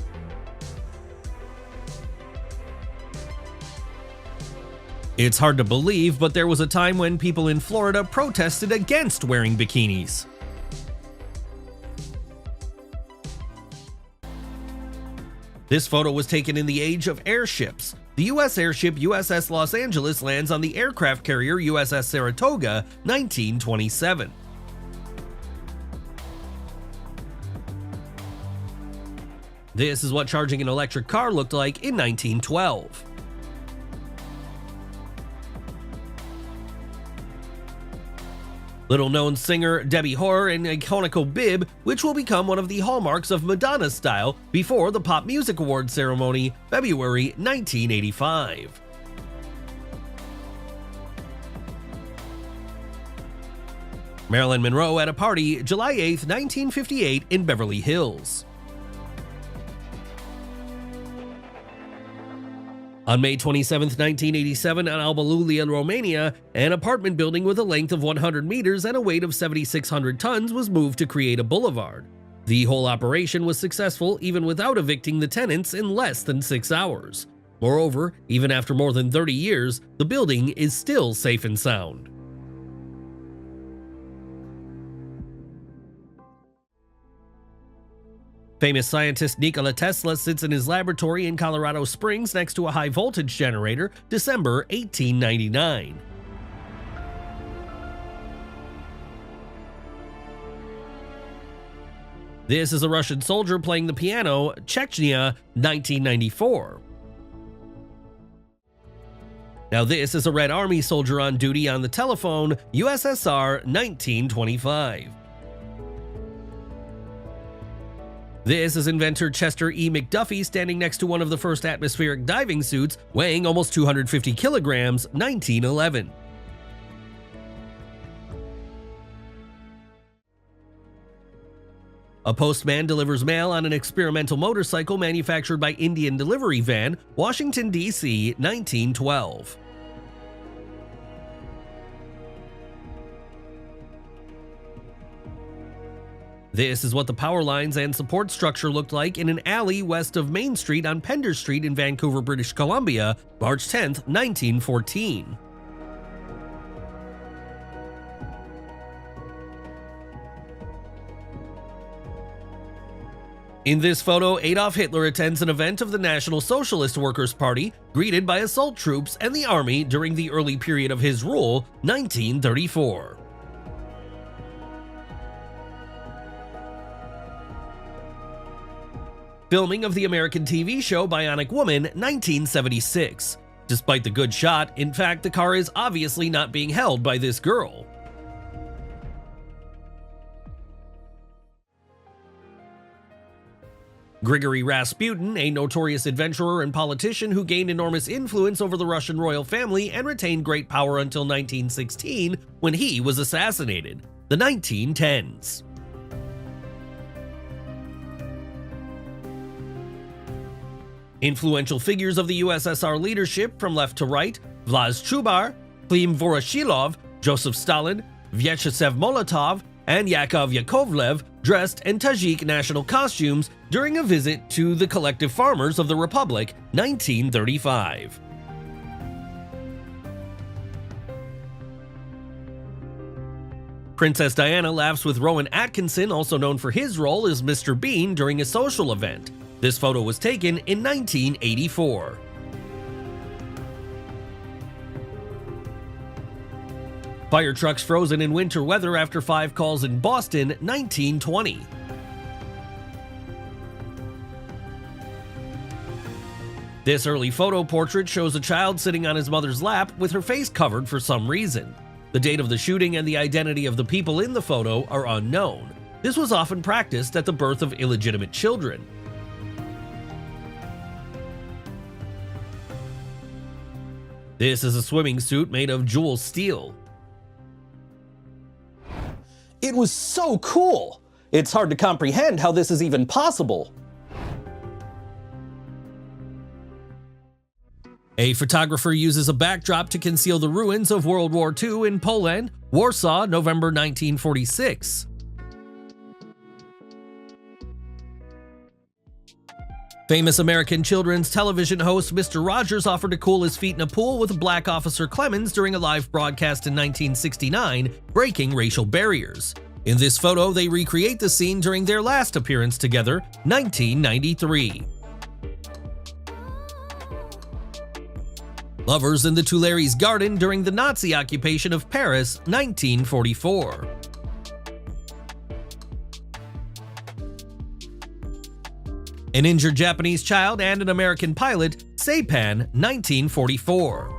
It's hard to believe, but there was a time when people in Florida protested against wearing bikinis. This photo was taken in the age of airships. The U.S. airship USS Los Angeles lands on the aircraft carrier USS Saratoga, 1927. This is what charging an electric car looked like in 1912. Little-known singer Debbie Hoare in a conical bib, which will become one of the hallmarks of Madonna's style before the Pop Music Awards ceremony, February 1985. Marilyn Monroe at a party, July 8, 1958 in Beverly Hills. On May 27, 1987, in Alba Iulia, Romania, an apartment building with a length of 100 meters and a weight of 7,600 tons was moved to create a boulevard. The whole operation was successful even without evicting the tenants in less than 6 hours. Moreover, even after more than 30 years, the building is still safe and sound. Famous scientist Nikola Tesla sits in his laboratory in Colorado Springs next to a high-voltage generator, December 1899. This is a Russian soldier playing the piano, Chechnya, 1994. Now this is a Red Army soldier on duty on the telephone, USSR, 1925. This is inventor Chester E. McDuffie standing next to one of the first atmospheric diving suits, weighing almost 250 kilograms, 1911. A postman delivers mail on an experimental motorcycle manufactured by Indian Delivery Van, Washington, D.C., 1912. This is what the power lines and support structure looked like in an alley west of Main Street on Pender Street in Vancouver, British Columbia, March 10, 1914. In this photo, Adolf Hitler attends an event of the National Socialist Workers' Party, greeted by assault troops and the army during the early period of his rule, 1934. Filming of the American TV show Bionic Woman, 1976. Despite the good shot, in fact, the car is obviously not being held by this girl. Grigory Rasputin, a notorious adventurer and politician who gained enormous influence over the Russian royal family and retained great power until 1916, when he was assassinated. The 1910s. Influential figures of the USSR leadership from left to right: Vlas Chubar, Klim Voroshilov, Joseph Stalin, Vyacheslav Molotov, and Yakov Yakovlev dressed in Tajik national costumes during a visit to the collective farmers of the Republic, 1935. Princess Diana laughs with Rowan Atkinson, also known for his role as Mr. Bean, during a social event. This photo was taken in 1984. Fire trucks frozen in winter weather after 5 calls in Boston, 1920. This early photo portrait shows a child sitting on his mother's lap with her face covered for some reason. The date of the shooting and the identity of the people in the photo are unknown. This was often practiced at the birth of illegitimate children. This is a swimming suit made of jewel steel. It was so cool! It's hard to comprehend how this is even possible. A photographer uses a backdrop to conceal the ruins of World War II in Poland, Warsaw, November 1946. Famous American children's television host Mr. Rogers offered to cool his feet in a pool with Black Officer Clemens during a live broadcast in 1969, breaking racial barriers. In this photo, they recreate the scene during their last appearance together, 1993. Lovers in the Tuileries Garden during the Nazi occupation of Paris, 1944. An injured Japanese child and an American pilot, Saipan, 1944.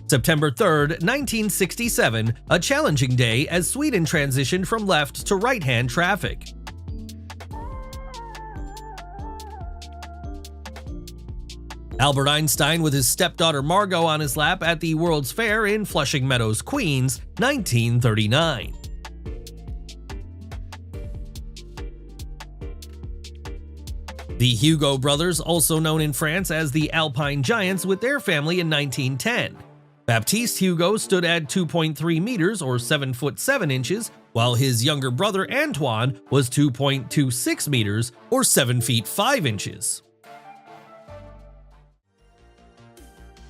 September 3rd, 1967, a challenging day as Sweden transitioned from left to right-hand traffic. Albert Einstein with his stepdaughter Margot on his lap at the World's Fair in Flushing Meadows, Queens, 1939. The Hugo brothers, also known in France as the Alpine Giants, with their family in 1910. Baptiste Hugo stood at 2.3 meters or 7 foot 7 inches, while his younger brother Antoine was 2.26 meters or 7 feet 5 inches.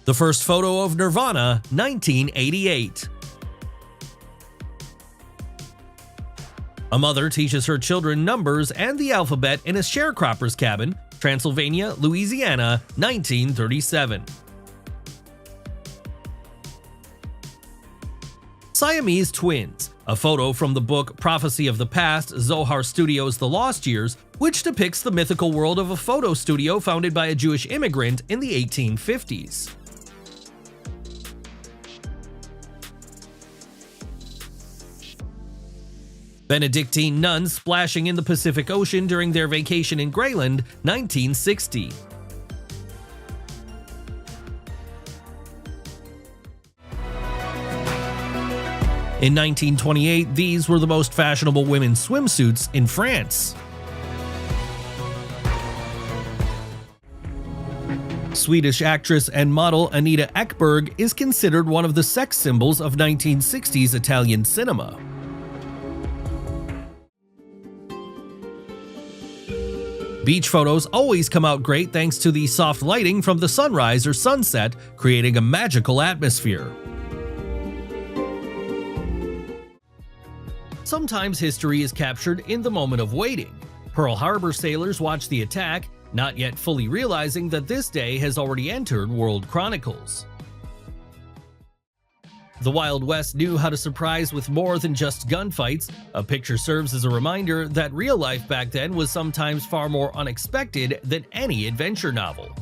The first photo of Nirvana, 1988. A mother teaches her children numbers and the alphabet in a sharecropper's cabin, Transylvania, Louisiana, 1937. Siamese twins, a photo from the book Prophecy of the Past, Zohar Studios' The Lost Years, which depicts the mythical world of a photo studio founded by a Jewish immigrant in the 1850s. Benedictine nuns splashing in the Pacific Ocean during their vacation in Grayland, 1960. In 1928, these were the most fashionable women's swimsuits in France. Swedish actress and model Anita Ekberg is considered one of the sex symbols of 1960s Italian cinema. Beach photos always come out great thanks to the soft lighting from the sunrise or sunset, creating a magical atmosphere. Sometimes history is captured in the moment of waiting. Pearl Harbor sailors watched the attack, not yet fully realizing that this day has already entered World Chronicles. The Wild West knew how to surprise with more than just gunfights. A picture serves as a reminder that real life back then was sometimes far more unexpected than any adventure novel.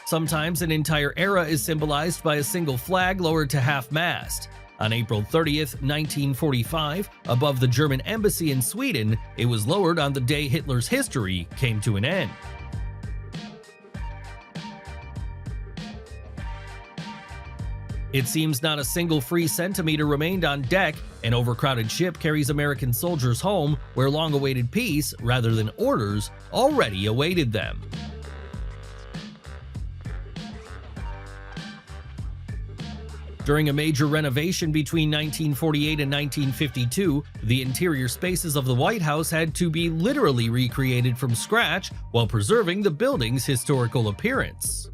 Sometimes an entire era is symbolized by a single flag lowered to half-mast. On April 30th, 1945, above the German embassy in Sweden, it was lowered on the day Hitler's history came to an end. It seems not a single free centimeter remained on deck. An overcrowded ship carries American soldiers home, where long-awaited peace, rather than orders, already awaited them. During a major renovation between 1948 and 1952, the interior spaces of the White House had to be literally recreated from scratch while preserving the building's historical appearance.